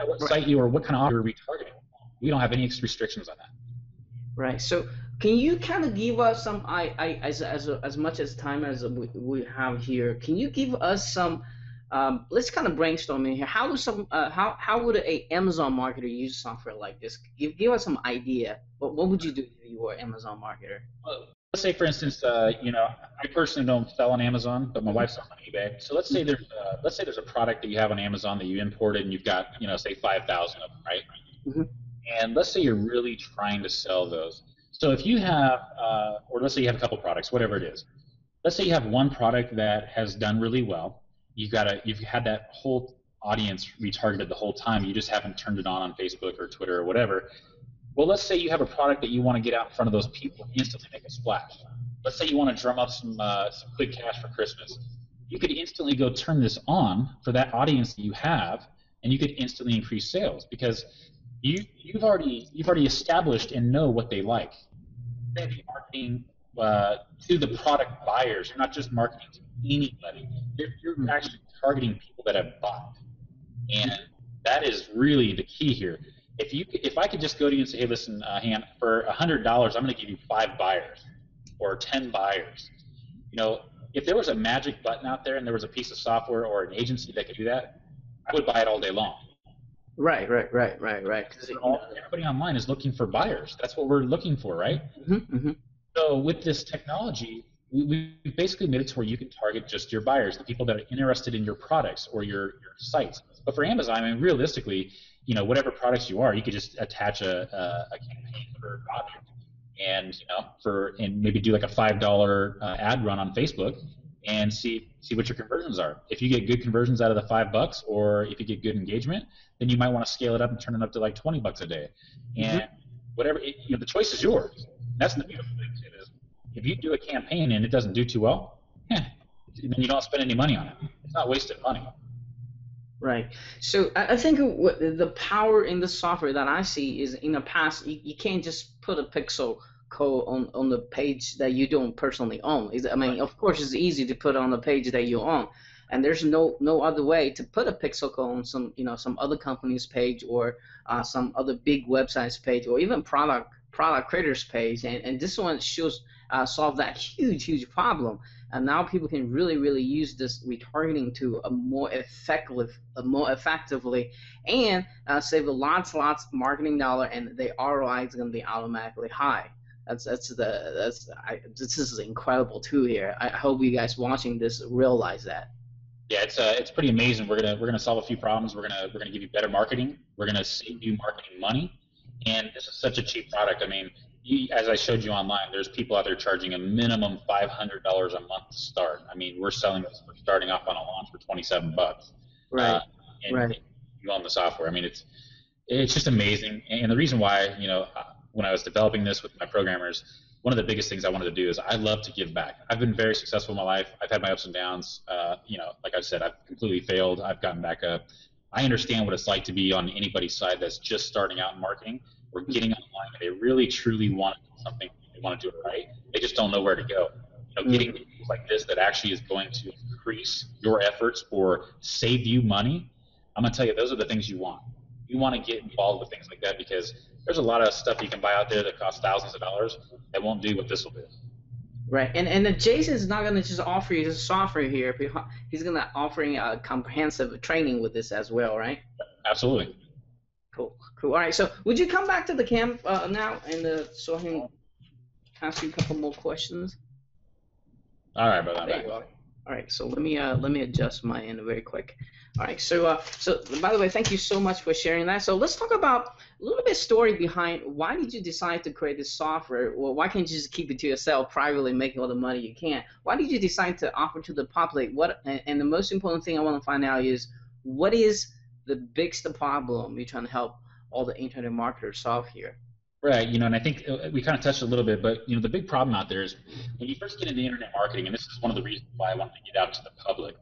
what site you or what kind of offer you're retargeting. We don't have any restrictions on that. Right. So can you kind of give us some, as much as time as we have here, can you give us some, let's kind of brainstorm in here. How would a Amazon marketer use software like this? Give us some idea. What would you do if you were an Amazon marketer? Let's say, for instance, I personally don't sell on Amazon, but my wife sells on eBay. So let's say there's a product that you have on Amazon that you imported, and you've got, say 5,000 of them, right? Mm-hmm. And let's say you're really trying to sell those. So if you have, or let's say you have a couple products, whatever it is. Let's say you have one product that has done really well. You've had that whole audience retargeted the whole time. You just haven't turned it on Facebook or Twitter or whatever. Well, let's say you have a product that you want to get out in front of those people and instantly make a splash. Let's say you want to drum up some quick cash for Christmas. You could instantly go turn this on for that audience that you have, and you could instantly increase sales, because you've already established and know what they like. You're marketing to the product buyers. You're not just marketing to anybody. You're actually targeting people that have bought, and that is really the key here. If I could just go to you and say, hey, listen, Han, for $100, I'm going to give you 5 buyers or 10 buyers. If there was a magic button out there and there was a piece of software or an agency that could do that, I would buy it all day long. Right. Because everybody online is looking for buyers. That's what we're looking for, right? Mm-hmm, mm-hmm. So with this technology, we basically made it to where you can target just your buyers, the people that are interested in your products or your sites. But for Amazon, realistically, whatever products you are, you could just attach a campaign for a project, and maybe do like a $5 ad run on Facebook, and see what your conversions are. If you get good conversions out of the $5, or if you get good engagement, then you might want to scale it up and turn it up to like $20 a day. And whatever, the choice is yours. That's the beautiful thing to it is, if you do a campaign and it doesn't do too well, then you don't spend any money on it. It's not wasted money. Right. So I think the power in the software that I see is, in the past, you can't just put a pixel code on the page that you don't personally own. Of course, it's easy to put on the page that you own, and there's no other way to put a pixel code on some other company's page, or some other big website's page, or even product creators page, and this one shows solve that huge problem. And now people can really use this retargeting to more effectively, and save lots marketing dollar, and the ROI is going to be automatically high. This is an incredible tool here. I hope you guys watching this realize that. Yeah, it's pretty amazing. We're gonna solve a few problems. We're gonna give you better marketing. We're gonna save you marketing money, and this is such a cheap product. As I showed you online, there's people out there charging a minimum $500 a month to start. We're selling this. We're starting off on a launch for $27. Right. And you own the software. It's just amazing. And the reason why, when I was developing this with my programmers, one of the biggest things I wanted to do is I love to give back. I've been very successful in my life. I've had my ups and downs. Like I said, I've completely failed. I've gotten back up. I understand what it's like to be on anybody's side that's just starting out in marketing or getting online, and they really truly want to do something. They want to do it right. They just don't know where to go. Getting tools like this that actually is going to increase your efforts or save you money, I'm going to tell you, those are the things you want. we want to get involved with things like that because there's a lot of stuff you can buy out there that costs thousands of dollars that won't do what this will do. Right, and then Jason's not gonna just offer you the software here. He's gonna offering a comprehensive training with this as well, right? Absolutely. Cool, cool. All right, so would you come back to the camp now and so I can ask you a couple more questions? All right, brother. There you go. All right, so let me adjust my end very quick. All right, so by the way, thank you so much for sharing that. So let's talk about a little bit story behind why did you decide to create this software? Well, why can't you just keep it to yourself privately, making all the money you can? Why did you decide to offer to the public? And the most important thing I want to find out is what is the biggest problem you're trying to help all the internet marketers solve here? Right, and I think we kind of touched a little bit, but the big problem out there is when you first get into internet marketing, and this is one of the reasons why I wanted to get out to the public.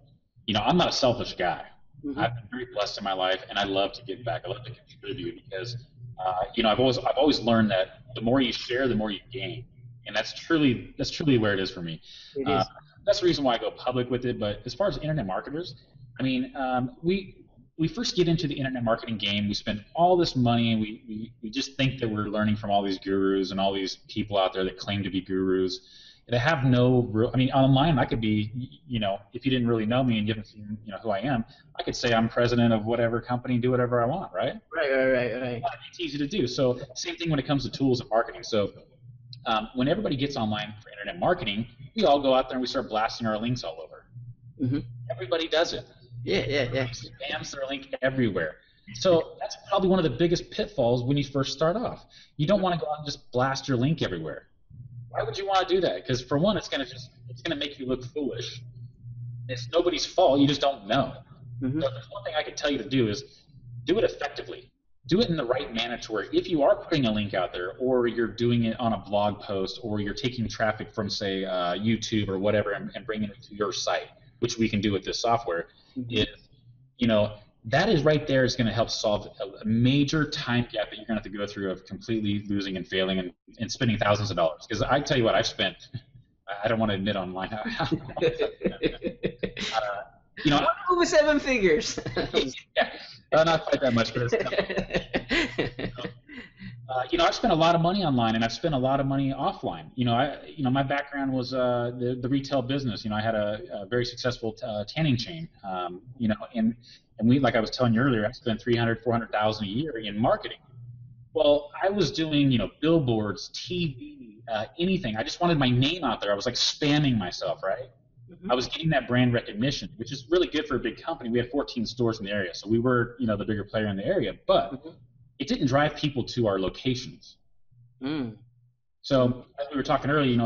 I'm not a selfish guy. Mm-hmm. I've been very blessed in my life, and I love to give back. I love to contribute because, I've always learned that the more you share, the more you gain, and that's truly where it is for me. It is. That's the reason why I go public with it. But as far as internet marketers, I mean, we first get into the internet marketing game, we spend all this money, and we just think that we're learning from all these gurus and all these people out there that claim to be gurus. They have no real, online I could be, if you didn't really know me and you haven't seen, who I am, I could say I'm president of whatever company and do whatever I want, right? Right. It's easy to do. So same thing when it comes to tools and marketing. So when everybody gets online for internet marketing, we all go out there and we start blasting our links all over. Mm-hmm. Everybody does it. Yeah. Spams their link everywhere. So that's probably one of the biggest pitfalls when you first start off. You don't want to go out and just blast your link everywhere. Why would you want to do that? Because for one, it's gonna make you look foolish. It's nobody's fault. You just don't know. Mm-hmm. So there's one thing I can tell you to do is do it effectively. Do it in the right manner to where if you are putting a link out there, or you're doing it on a blog post, or you're taking traffic from say YouTube or whatever and bringing it to your site, which we can do with this software. Mm-hmm. Is that is right there is going to help solve a major time gap that you're going to have to go through of completely losing and failing and spending thousands of dollars. Because I tell you what, I've spent. I don't want to admit online. Over 7 figures. Yeah, not quite that much, but it's. I've spent a lot of money online, and I've spent a lot of money offline. My background was the retail business. I had a very successful tanning chain. And we, like I was telling you earlier, I spent $300,000, $400,000 a year in marketing. Well, I was doing, billboards, TV, anything. I just wanted my name out there. I was like spamming myself, right? Mm-hmm. I was getting that brand recognition, which is really good for a big company. We had 14 stores in the area, so we were, the bigger player in the area. But mm-hmm. it didn't drive people to our locations. Mm. So as we were talking earlier,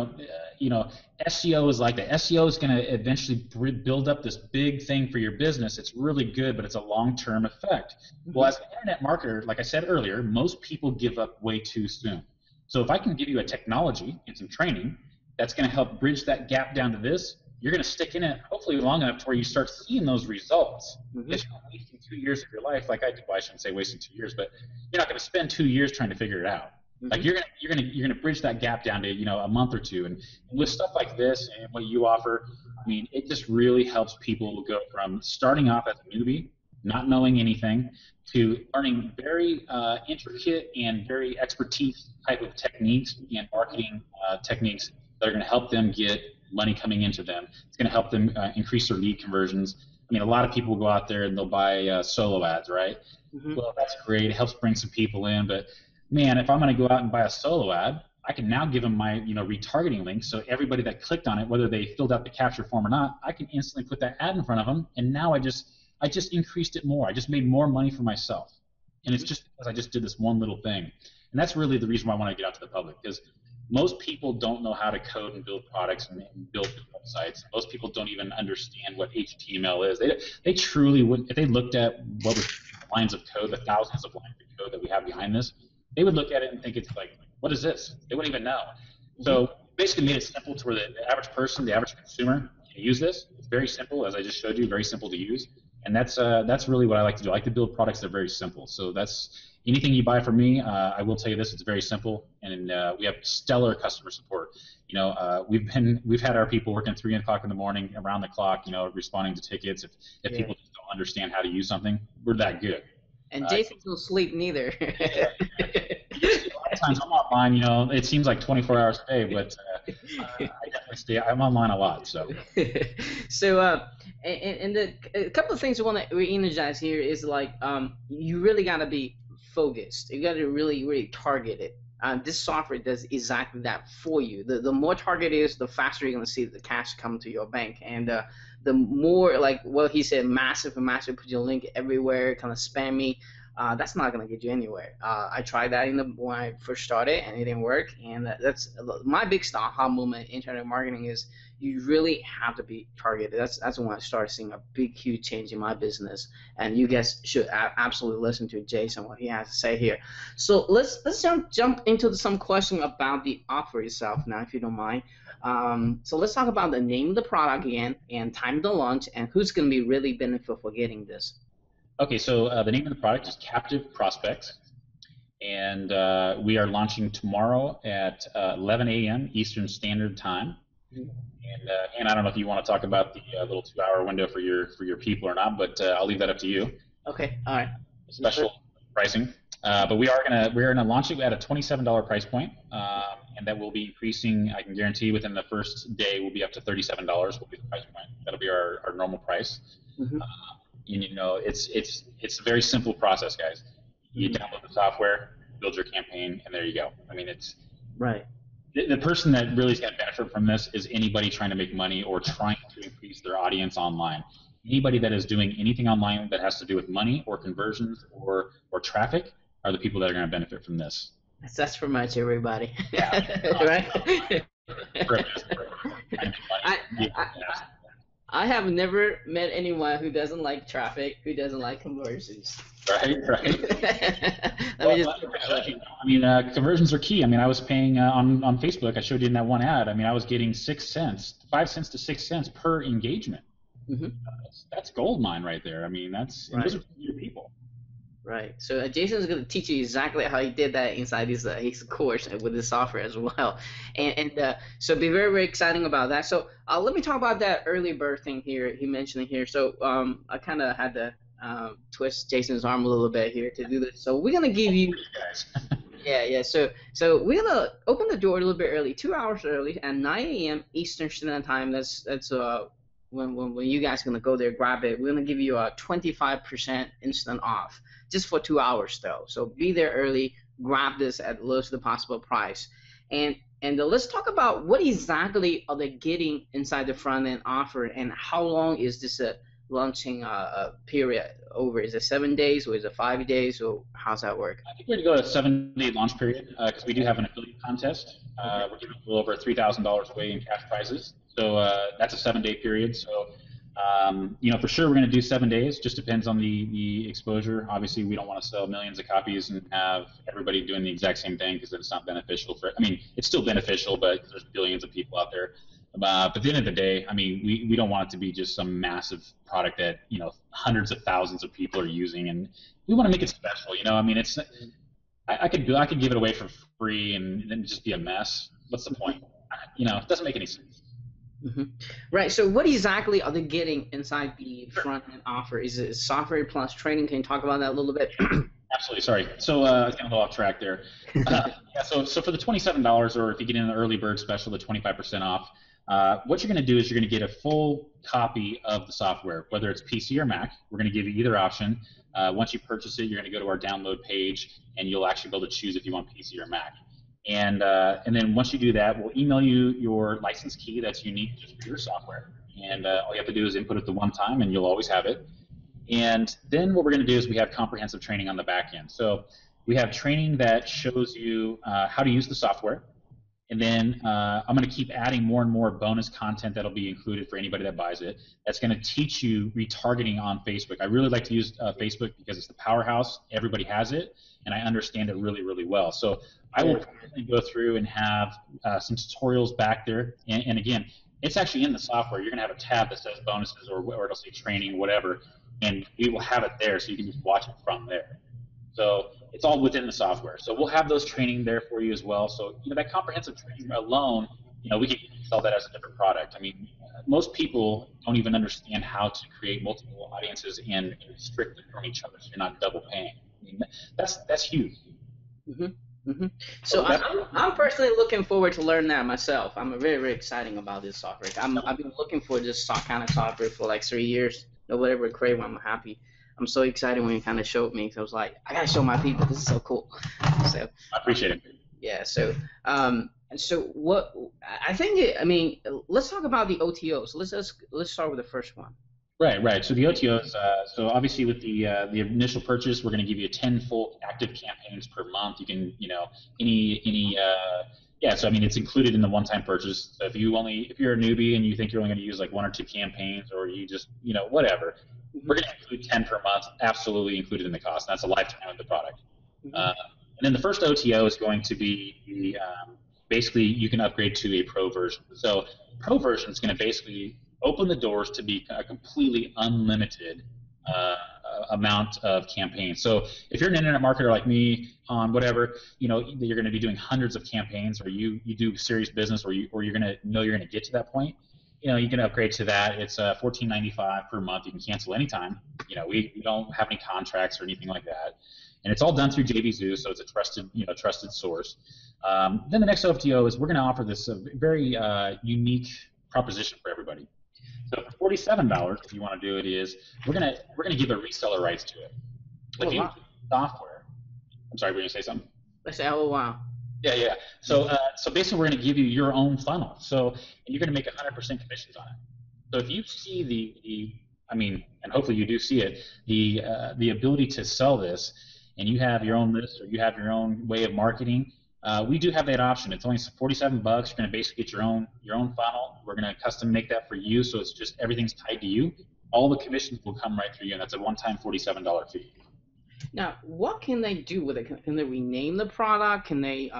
SEO is like that. SEO is going to eventually build up this big thing for your business. It's really good, but it's a long-term effect. Mm-hmm. Well, as an internet marketer, like I said earlier, most people give up way too soon. So if I can give you a technology and some training that's going to help bridge that gap down to this, you're going to stick in it hopefully long enough to where you start seeing those results. Mm-hmm. If you're not wasting 2 years of your life, like I did, well, I shouldn't say wasting 2 years, but you're not going to spend 2 years trying to figure it out. Mm-hmm. Like you're gonna bridge that gap down to a month or two, and with stuff like this and what you offer, it just really helps people go from starting off as a newbie, not knowing anything, to learning very intricate and very expertise type of techniques and marketing techniques that are going to help them get money coming into them. It's going to help them increase their lead conversions. A lot of people go out there and they'll buy solo ads, right? Mm-hmm. Well, that's great. It helps bring some people in, but man, if I'm going to go out and buy a solo ad, I can now give them my retargeting link, so everybody that clicked on it, whether they filled out the capture form or not, I can instantly put that ad in front of them, and now I just increased it more. I just made more money for myself, and it's just because I just did this one little thing. And that's really the reason why I want to get out to the public, because most people don't know how to code and build products and build websites. Most people don't even understand what HTML is. They truly would, if they looked at what was lines of code, the thousands of lines of code that we have behind this, they would look at it and think it's like, what is this? They wouldn't even know. So basically made it simple to where the average person, the average consumer can use this. It's very simple, as I just showed you, very simple to use. And that's really what I like to do. I like to build products that are very simple. So that's anything you buy from me, I will tell you this, it's very simple. And we have stellar customer support. We've had our people working 3 o'clock in the morning, around the clock, responding to tickets. If people just don't understand how to use something, we're that good. And Jason don't sleep neither. A lot of times I'm online, it seems like 24 hours a day, but I definitely I'm online a lot. So, so a couple of things I want to re-energize here is like you really got to be focused. You got to really target it. This software does exactly that for you. The more target is, the faster you're going to see the cash come to your bank. And the more, like what he said, massive, put your link everywhere, kind of spammy, that's not going to get you anywhere. I tried that when I first started, and it didn't work. And that's my big aha moment in internet marketing is you really have to be targeted. That's when I started seeing a big, huge change in my business. And you guys should absolutely listen to Jason, what he has to say here. So let's jump into some question about the offer itself now, if you don't mind. So let's talk about the name of the product again, and time to launch, and who's going to be really beneficial for getting this. Okay, so the name of the product is Captive Prospects, and we are launching tomorrow at 11 a.m. Eastern Standard Time. And I don't know if you want to talk about the little 2-hour window for your people or not, but I'll leave that up to you. Okay, all right. Special pricing, but we're gonna launch it at a $27 price point, and that will be increasing. I can guarantee within the first day will be up to $37. Will be the price point. That'll be our normal price. Mm-hmm. And it's a very simple process, guys. You download the software, build your campaign, and there you go. I mean, it's right. The person that really is going to benefit from this is anybody trying to make money or trying to increase their audience online. Anybody that is doing anything online that has to do with money or conversions or traffic are the people that are going to benefit from this. That's pretty much everybody. Yeah. Right? I have never met anyone who doesn't like traffic, who doesn't like conversions. Right. Conversions are key. I mean, I was paying on Facebook. I showed you in that one ad. I mean, I was getting 5 cents to 6 cents per engagement. Mm-hmm. That's gold mine right there. I mean, those are your people. Right. So Jason's going to teach you exactly how he did that inside his course with the software as well. And so be very, very exciting about that. So let me talk about that early bird thing here. He mentioned it here. So I kind of had to twist Jason's arm a little bit here to do this. So we're going to give you – yeah. So we're going to open the door a little bit early, 2 hours early at 9 a.m. Eastern Standard Time. That's when you guys are going to go there, grab it. We're going to give you a 25% instant off. Just for 2 hours though, so be there early, grab this at the lowest possible price, and let's talk about what exactly are they getting inside the front end offer, and how long is this launching period over? Is it 7 days or is it 5 days, or how's that work? I think we're going to go to a 7-day launch period because we do have an affiliate contest. We're giving a little over $3,000 away in cash prizes, so that's a 7-day period. So. For sure we're going to do 7 days. Just depends on the exposure. Obviously, we don't want to sell millions of copies and have everybody doing the exact same thing because it's not beneficial for. I mean, it's still beneficial, but there's billions of people out there. But at the end of the day, I mean, we don't want it to be just some massive product that hundreds of thousands of people are using, and we want to make it special. I mean, it's I could give it away for free and then just be a mess. What's the point? It doesn't make any sense. Mm-hmm. Right. So what exactly are they getting inside the front end offer? Is it software plus training? Can you talk about that a little bit? Absolutely. Sorry. So I was getting a little off track there. So for the $27, or if you get in the early bird special, the 25% off, what you're going to do is you're going to get a full copy of the software, whether it's PC or Mac. We're going to give you either option. Once you purchase it, you're going to go to our download page, and you'll actually be able to choose if you want PC or Mac. And then once you do that, we'll email you your license key that's unique just for your software. And all you have to do is input it the one time, and you'll always have it. And then what we're going to do is we have comprehensive training on the back end. So we have training that shows you how to use the software. And then I'm going to keep adding more and more bonus content that'll be included for anybody that buys it. That's going to teach you retargeting on Facebook. I really like to use Facebook because it's the powerhouse. Everybody has it, and I understand it really, really well. So I will go through and have some tutorials back there. And again, it's actually in the software. You're going to have a tab that says bonuses or it'll say training, whatever, and we will have it there so you can just watch it from there. So it's all within the software. So we'll have those training there for you as well. So that comprehensive training alone, we can sell that as a different product. I mean, most people don't even understand how to create multiple audiences and restrict them from each other, so you're not double paying. I mean, that's huge. So I'm personally looking forward to learn that myself. I'm very, very excited about this software. I've been looking for this kind of software for like 3 years. Whatever crave, I'm happy. I'm so excited when you kind of showed me. So I was like, I gotta show my people. This is so cool. So I appreciate it. Yeah. So so what I think. I mean, let's talk about the OTOs. Let's start with the first one. Right. So the OTOs. So obviously with the initial purchase, we're going to give you 10 full active campaigns per month. You can, So I mean, it's included in the one-time purchase. So if you're a newbie and you think you're only going to use like 1 or 2 campaigns, or you just, whatever, we're going to include 10 per month, absolutely included in the cost. And that's a lifetime of the product. And then the first OTO is going to be basically you can upgrade to a pro version. So pro version is going to basically open the doors to be a completely unlimited amount of campaigns. So if you're an internet marketer like me on whatever, you're going to be doing hundreds of campaigns, or you do serious business, or you're going to know you're going to get to that point, you can upgrade to that. It's $14.95 per month. You can cancel anytime. We don't have any contracts or anything like that. And it's all done through JVZoo, so it's a trusted source. Then the next OTO is we're going to offer this very unique proposition for everybody. So for $47, if you want to do it, is we're gonna give a reseller rights to it. If you use software, I'm sorry, were you gonna say something? I say, oh wow. Yeah. So basically, we're gonna give you your own funnel. So and you're gonna make 100% commissions on it. So if you see and hopefully you do see it, the ability to sell this, and you have your own list or you have your own way of marketing. We do have that option. It's only $47. You're going to basically get your own funnel. We're going to custom make that for you, so it's just everything's tied to you. All the commissions will come right through you, and that's a one-time $47 fee. Now, what can they do with it? Can they rename the product? Can they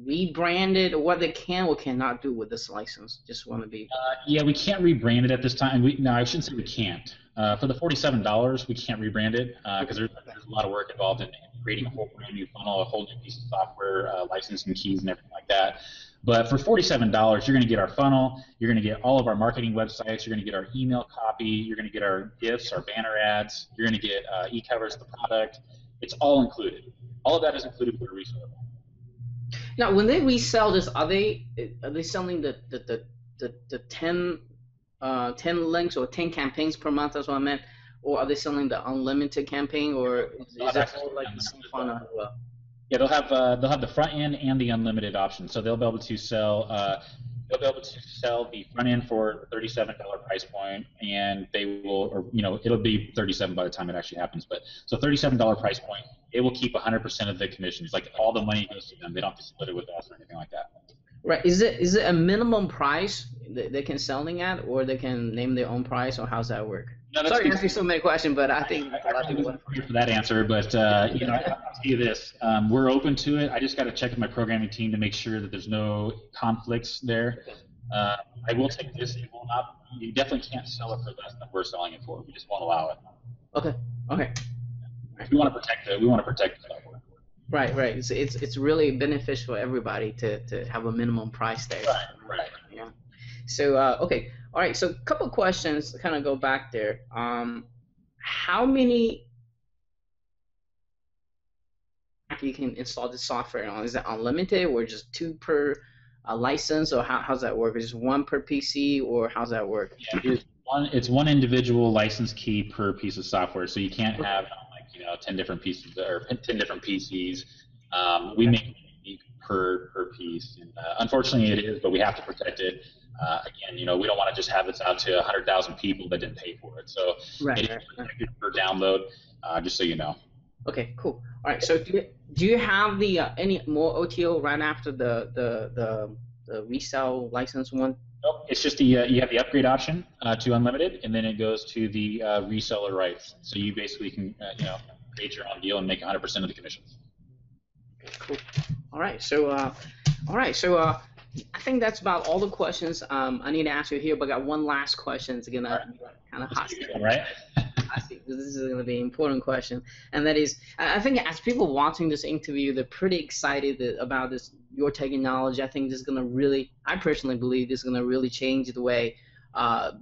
rebrand it? Or what they can or cannot do with this license? Just want to be. Yeah, we can't rebrand it at this time. No, I shouldn't say we can't. For the $47, we can't rebrand it because there's a lot of work involved in creating a whole brand new funnel, a whole new piece of software, licensing keys, and everything like that. But for $47, you're going to get our funnel. You're going to get all of our marketing websites. You're going to get our email copy. You're going to get our GIFs, our banner ads. You're going to get e-covers of the product. It's all included. All of that is included for a reseller. Now, when they resell this, are they selling the 10 links or 10 campaigns per month? That's what I meant. Or are they selling the unlimited campaign, or is that all like the same funnel as well? Yeah, they'll have the front end and the unlimited option. So they'll be able to sell the front end for $37 price point, and they will, or it'll be $37 by the time it actually happens. But so $37 price point, it will keep 100% of the commissions. Like all the money goes to them. They don't have to split it with us or anything like that. Right. Is it a minimum price that they can selling at, or they can name their own price, or how's that work? No, sorry to ask you so many questions, but I think I really wasn't prepared for that answer. But I'll tell you this: we're open to it. I just got to check with my programming team to make sure that there's no conflicts there. I will take this. You definitely can't sell it for less than we're selling it for. We just won't allow it. Okay. We want to protect it. We want to protect the software. Right. It's really beneficial for everybody to have a minimum price there. Right. Yeah. So okay. All right, so a couple of questions to kind of go back there. How many you can install this software on? Is it unlimited, or just 2 per license, or how's that work? Is it 1 per PC, or how's that work? Yeah, it's one individual license key per piece of software, so you can't have 10 different pieces or 10 different PCs. We make it unique per piece. And, unfortunately, it is, but we have to protect it. Again, we don't want to just have this out to 100,000 people that didn't pay for it. So it is protected per download, just so you know. Okay, cool. All right. So do you have the any more OTO right after the resale license one? Nope. It's just you have the upgrade option to unlimited, and then it goes to the reseller rights. So you basically can create your own deal and make 100% of the commissions. Cool. All right. So I think that's about all the questions I need to ask you here, but I got one last question. It's going to kind of hot. Right? I think this is going to be an important question, and that is, I think as people watching this interview, they're pretty excited about your technology. I think this is going to really, I personally believe this is going to really change the way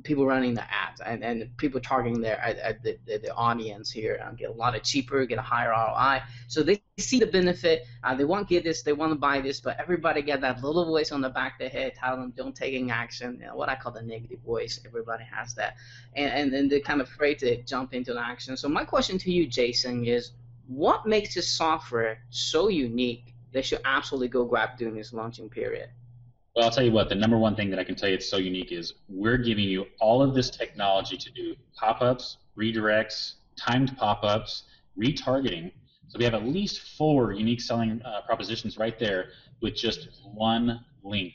people running the ads and people targeting the audience here, get a lot of cheaper, get a higher ROI. So they see the benefit. They want to get this, they want to buy this, but everybody got that little voice on the back of their head telling them don't take any action. You know, what I call the negative voice. Everybody has that, and they're kind of afraid to jump into the action. So my question to you, Jason, is what makes this software so unique they should absolutely go grab during this launching period? Well, I'll tell you what, the number one thing that I can tell you it's so unique is we're giving you all of this technology to do pop-ups, redirects, timed pop-ups, retargeting. So we have at least 4 unique selling propositions right there with just one link.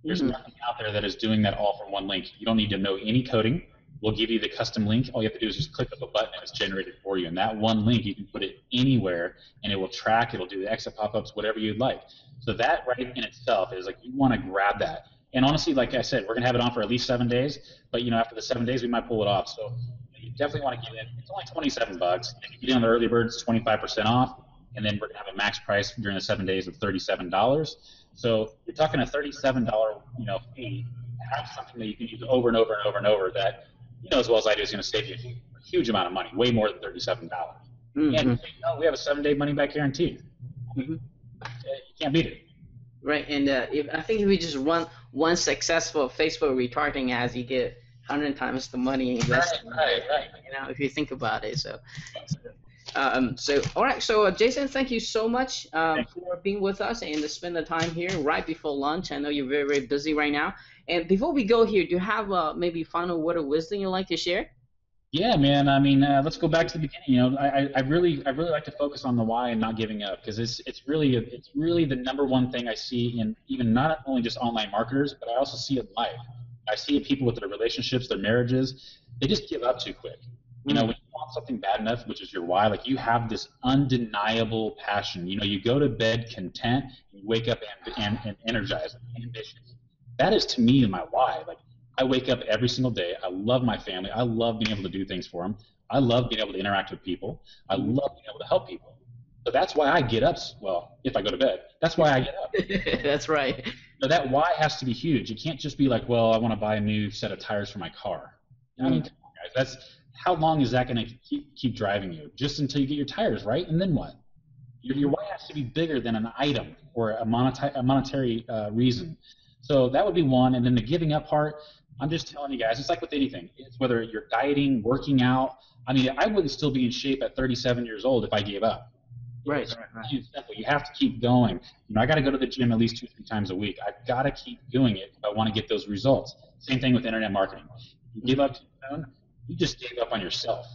There's nothing out there that is doing that all from one link. You don't need to know any coding. We'll give you the custom link. All you have to do is just click up a button and it's generated for you. And that one link, you can put it anywhere and it will track, it'll do the exit pop-ups, whatever you'd like. So that right in itself is like, you want to grab that. And honestly, like I said, we're going to have it on for at least 7 days, but you know, after the 7 days, we might pull it off. So you definitely want to get in. It's only $27. If you get in on the early bird, it's 25% off. And then we're going to have a max price during the 7 days of $37. So you're talking a $37, fee to have something that you can use over and over and over and over that, you know as well as I do, is going to save you a huge amount of money, way more than $37. And we have a 7-day money-back guarantee. You can't beat it. Right, and I think if we just run one successful Facebook retargeting ads, you get 100 times the money invested. Right. You know, if you think about it. So all right. So Jason, thank you so much for being with us and to spend the time here right before lunch. I know you're very, very busy right now. And before we go here, do you have maybe final word of wisdom you'd like to share? Yeah, man. I mean, let's go back to the beginning. You know, I really like to focus on the why and not giving up, because it's really the number one thing I see in even not only just online marketers, but I also see it in life. I see it people with their relationships, their marriages. They just give up too quick. You know, when you want something bad enough, which is your why, like you have this undeniable passion. You know, you go to bed content, you wake up and energized and ambitious. That is to me my why. Like, I wake up every single day. I love my family. I love being able to do things for them. I love being able to interact with people. I love being able to help people. So that's why I get up. Well, if I go to bed, that's why I get up. That's right. So that why has to be huge. It can't just be like, well, I want to buy a new set of tires for my car. I mean, come on, guys. That's how long is that going to keep driving you? Just until you get your tires right, and then what? Your why has to be bigger than an item or a monetary reason. So that would be one. And then the giving up part, I'm just telling you guys, it's like with anything. It's whether you're dieting, working out. I mean, I wouldn't still be in shape at 37 years old if I gave up. Right. It's simple. You have to keep going. You know, I got to go to the gym at least 2-3 times a week. I've got to keep doing it if I want to get those results. Same thing with internet marketing. You give up too soon, you just gave up on yourself.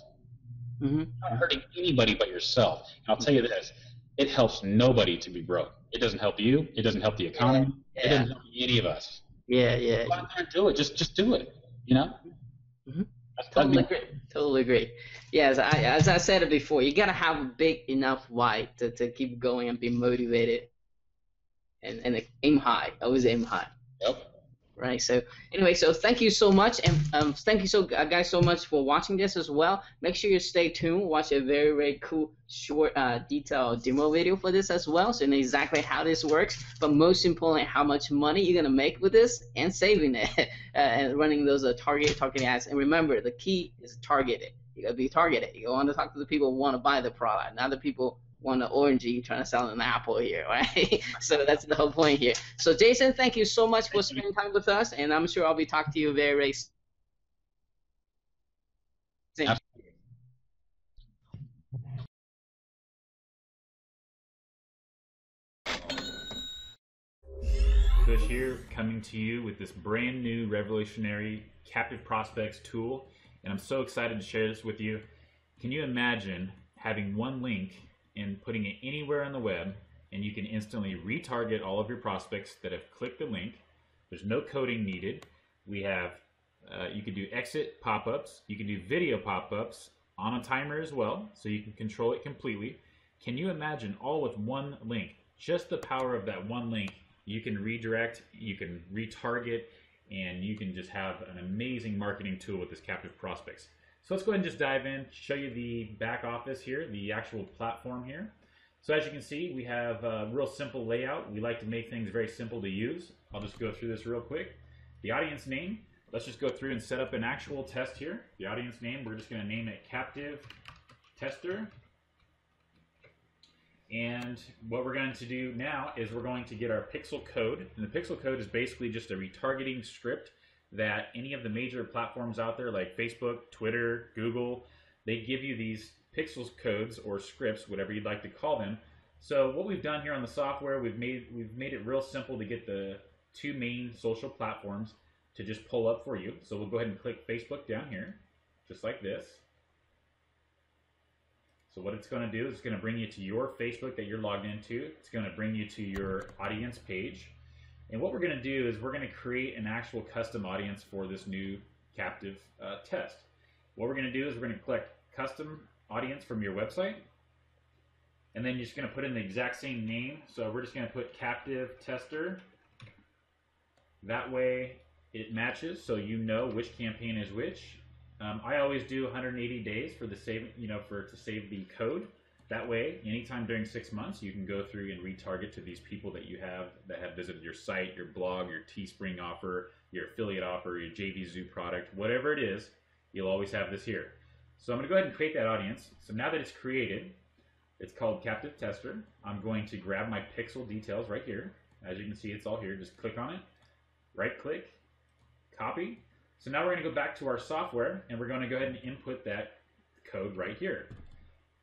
You're not hurting anybody but yourself. And I'll tell you this, it helps nobody to be broke. It doesn't help you. It doesn't help the economy. It doesn't help any of us. Yeah. Go out there and do it. Just do it. You know. Totally agree. Yeah, as I said it before, you gotta have a big enough why to keep going and be motivated, and aim high. Always aim high. Yep. Right. So anyway, so thank you so much, and thank you guys so much for watching this as well. Make sure you stay tuned. Watch a very, very cool, short, detailed demo video for this as well, so you know exactly how this works. But most importantly, how much money you're gonna make with this and saving it, and running those targeted ads. And remember, the key is targeted. You gotta be targeted. You want to talk to the people who want to buy the product, not the people want an orange, you trying to sell an apple here, right? So that's the whole point here. So Jason, thank you so much for spending time with us, and I'm sure I'll be talking to you very, very soon. Kusch here, coming to you with this brand new revolutionary captive prospects tool, and I'm so excited to share this with you. Can you imagine having one link and putting it anywhere on the web, and you can instantly retarget all of your prospects that have clicked the link? There's no coding needed. We have, you can do exit pop-ups, you can do video pop-ups on a timer as well, so you can control it completely. Can you imagine all with one link? Just the power of that one link. You can redirect, you can retarget, and you can just have an amazing marketing tool with this captive prospects. So let's go ahead and just dive in, show you the back office here, the actual platform here. So as you can see, we have a real simple layout. We like to make things very simple to use. I'll just go through this real quick. The audience name let's just go through and set up an actual test here. The audience name, we're just going to name it Captive Tester. And what we're going to do now is we're going to get our pixel code. And the pixel code is basically just a retargeting script that any of the major platforms out there like Facebook, Twitter, Google, they give you these pixels codes or scripts, whatever you'd like to call them. So what we've done here on the software, we've made it real simple to get the two main social platforms to just pull up for you. So we'll go ahead and click Facebook down here, just like this. So what it's going to do is it's going to bring you to your Facebook that you're logged into. It's going to bring you to your audience page. And what we're going to do is we're going to create an actual custom audience for this new captive test. What we're going to do is we're going to collect custom audience from your website. And then you're just going to put in the exact same name. So we're just going to put captive tester. That way it matches so you know which campaign is which. I always do 180 days for the save, to save the code. That way, anytime during 6 months, you can go through and retarget to these people that you have that have visited your site, your blog, your Teespring offer, your affiliate offer, your JVZoo product, whatever it is. You'll always have this here. So I'm going to go ahead and create that audience. So now that it's created, it's called Captive Tester. I'm going to grab my pixel details right here. As you can see, it's all here. Just click on it, right click, copy. So now we're going to go back to our software and we're going to go ahead and input that code right here.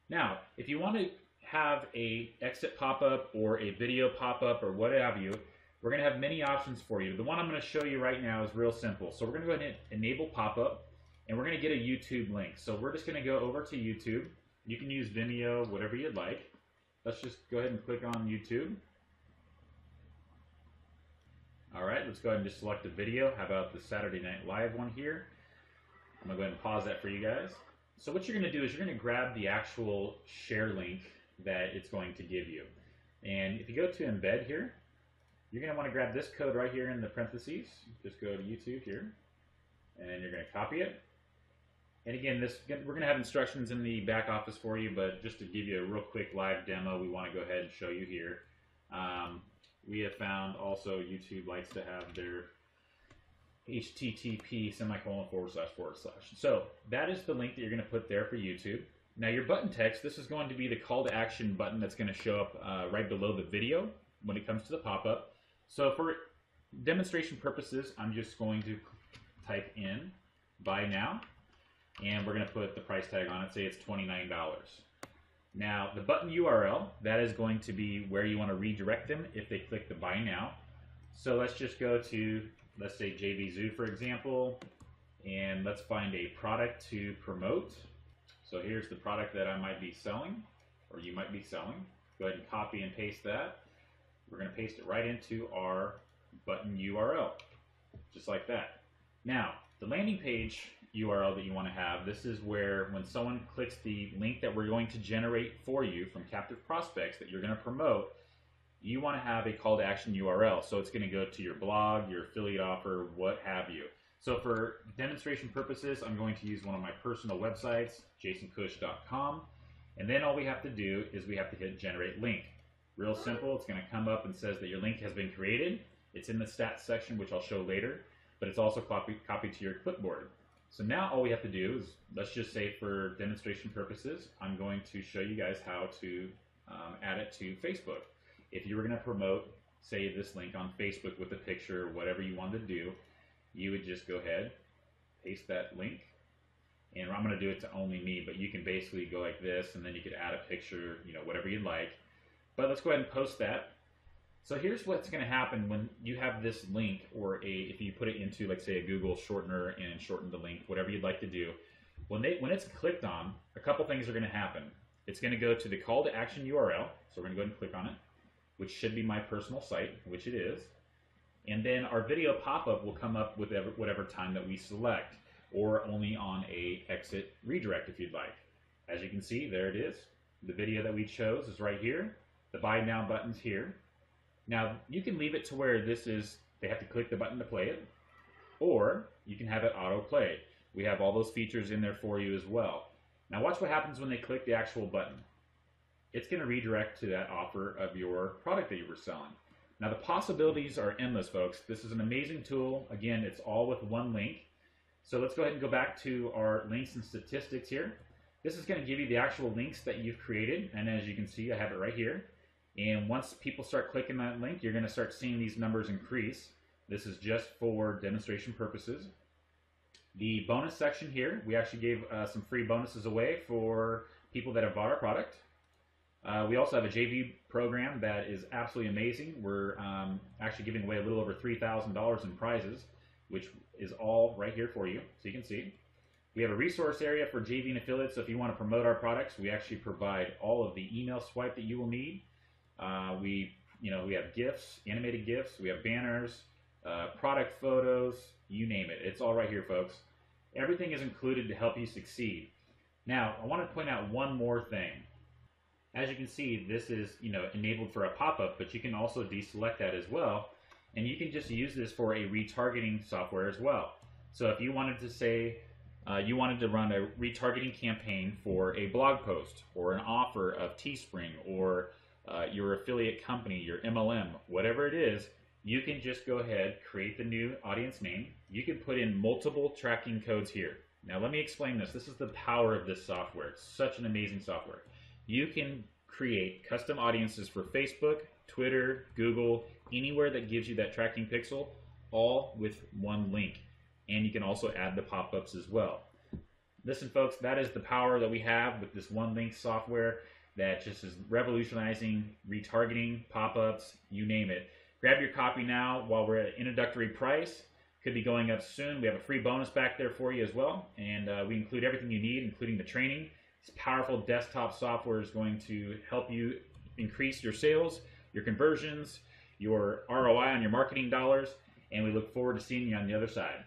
Now, if you want to have a exit pop-up or a video pop-up or what have you, we're going to have many options for you. The one I'm going to show you right now is real simple. So we're going to go ahead and enable pop-up and we're going to get a YouTube link. So we're just going to go over to YouTube. You can use Vimeo, whatever you'd like. Let's just go ahead and click on YouTube. All right, let's go ahead and just select a video. How about the Saturday Night Live one here? I'm going to go ahead and pause that for you guys. So what you're going to do is you're going to grab the actual share link that it's going to give you. And if you go to embed here, you're going to want to grab this code right here in the parentheses. Just go to YouTube here, and you're going to copy it. And again, we're going to have instructions in the back office for you, but just to give you a real quick live demo, we want to go ahead and show you here. We have found also YouTube likes to have their http:// //. So that is the link that you're going to put there for YouTube. Now your button text, this is going to be the call to action button that's going to show up right below the video when it comes to the pop-up. So for demonstration purposes, I'm just going to type in buy now, and we're going to put the price tag on it, say it's $29. Now, the button URL, that is going to be where you want to redirect them if they click the buy now. So let's just go to, let's say JVZoo, for example, and let's find a product to promote. So here's the product that I might be selling, or you might be selling. Go ahead and copy and paste that. We're going to paste it right into our button URL, just like that. Now, the landing page URL that you want to have, this is where when someone clicks the link that we're going to generate for you from captive prospects that you're going to promote, you want to have a call to action URL. So it's going to go to your blog, your affiliate offer, what have you. So for demonstration purposes, I'm going to use one of my personal websites, jasonkusch.com. And then all we have to do is we have to hit generate link. Real simple. It's going to come up and says that your link has been created. It's in the stats section, which I'll show later, but it's also copied to your clipboard. So now all we have to do is, let's just say for demonstration purposes, I'm going to show you guys how to add it to Facebook. If you were going to promote, say, this link on Facebook with a picture or whatever you wanted to do, you would just go ahead, paste that link, and I'm going to do it to only me, but you can basically go like this, and then you could add a picture, whatever you'd like. But let's go ahead and post that. So here's what's going to happen when you have this link, or if you put it into, like, say, a Google shortener and shorten the link, whatever you'd like to do. When it's clicked on, a couple things are going to happen. It's going to go to the call to action URL, so we're going to go ahead and click on it, which should be my personal site, which it is. And then our video pop-up will come up with whatever time that we select, or only on a exit redirect if you'd like. As you can see, there it is. The video that we chose is right here. The buy now button's here. Now, you can leave it to where they have to click the button to play it, or you can have it auto-play. We have all those features in there for you as well. Now, watch what happens when they click the actual button. It's going to redirect to that offer of your product that you were selling. Now the possibilities are endless, folks. This is an amazing tool. Again, it's all with one link. So let's go ahead and go back to our links and statistics here. This is going to give you the actual links that you've created, and as you can see, I have it right here. And once people start clicking that link, you're going to start seeing these numbers increase. This is just for demonstration purposes. The bonus section here, we actually gave some free bonuses away for people that have bought our product. We also have a JV program that is absolutely amazing. We're actually giving away a little over $3,000 in prizes, which is all right here for you, so you can see. We have a resource area for JV and affiliates, so if you want to promote our products, we actually provide all of the email swipe that you will need. We have GIFs, animated GIFs, we have banners, product photos, you name it. It's all right here, folks. Everything is included to help you succeed. Now, I want to point out one more thing. As you can see, this is enabled for a pop-up, but you can also deselect that as well. And you can just use this for a retargeting software as well. So if you wanted to say, you wanted to run a retargeting campaign for a blog post or an offer of Teespring or your affiliate company, your MLM, whatever it is, you can just go ahead, create the new audience name. You can put in multiple tracking codes here. Now let me explain this. This is the power of this software. It's such an amazing software. You can create custom audiences for Facebook, Twitter, Google, anywhere that gives you that tracking pixel, all with one link. And you can also add the pop-ups as well. Listen, folks, that is the power that we have with this one link software that just is revolutionizing retargeting, pop-ups, you name it. Grab your copy now while we're at introductory price. Could be going up soon. We have a free bonus back there for you as well. And we include everything you need, including the training. This powerful desktop software is going to help you increase your sales, your conversions, your ROI on your marketing dollars, and we look forward to seeing you on the other side.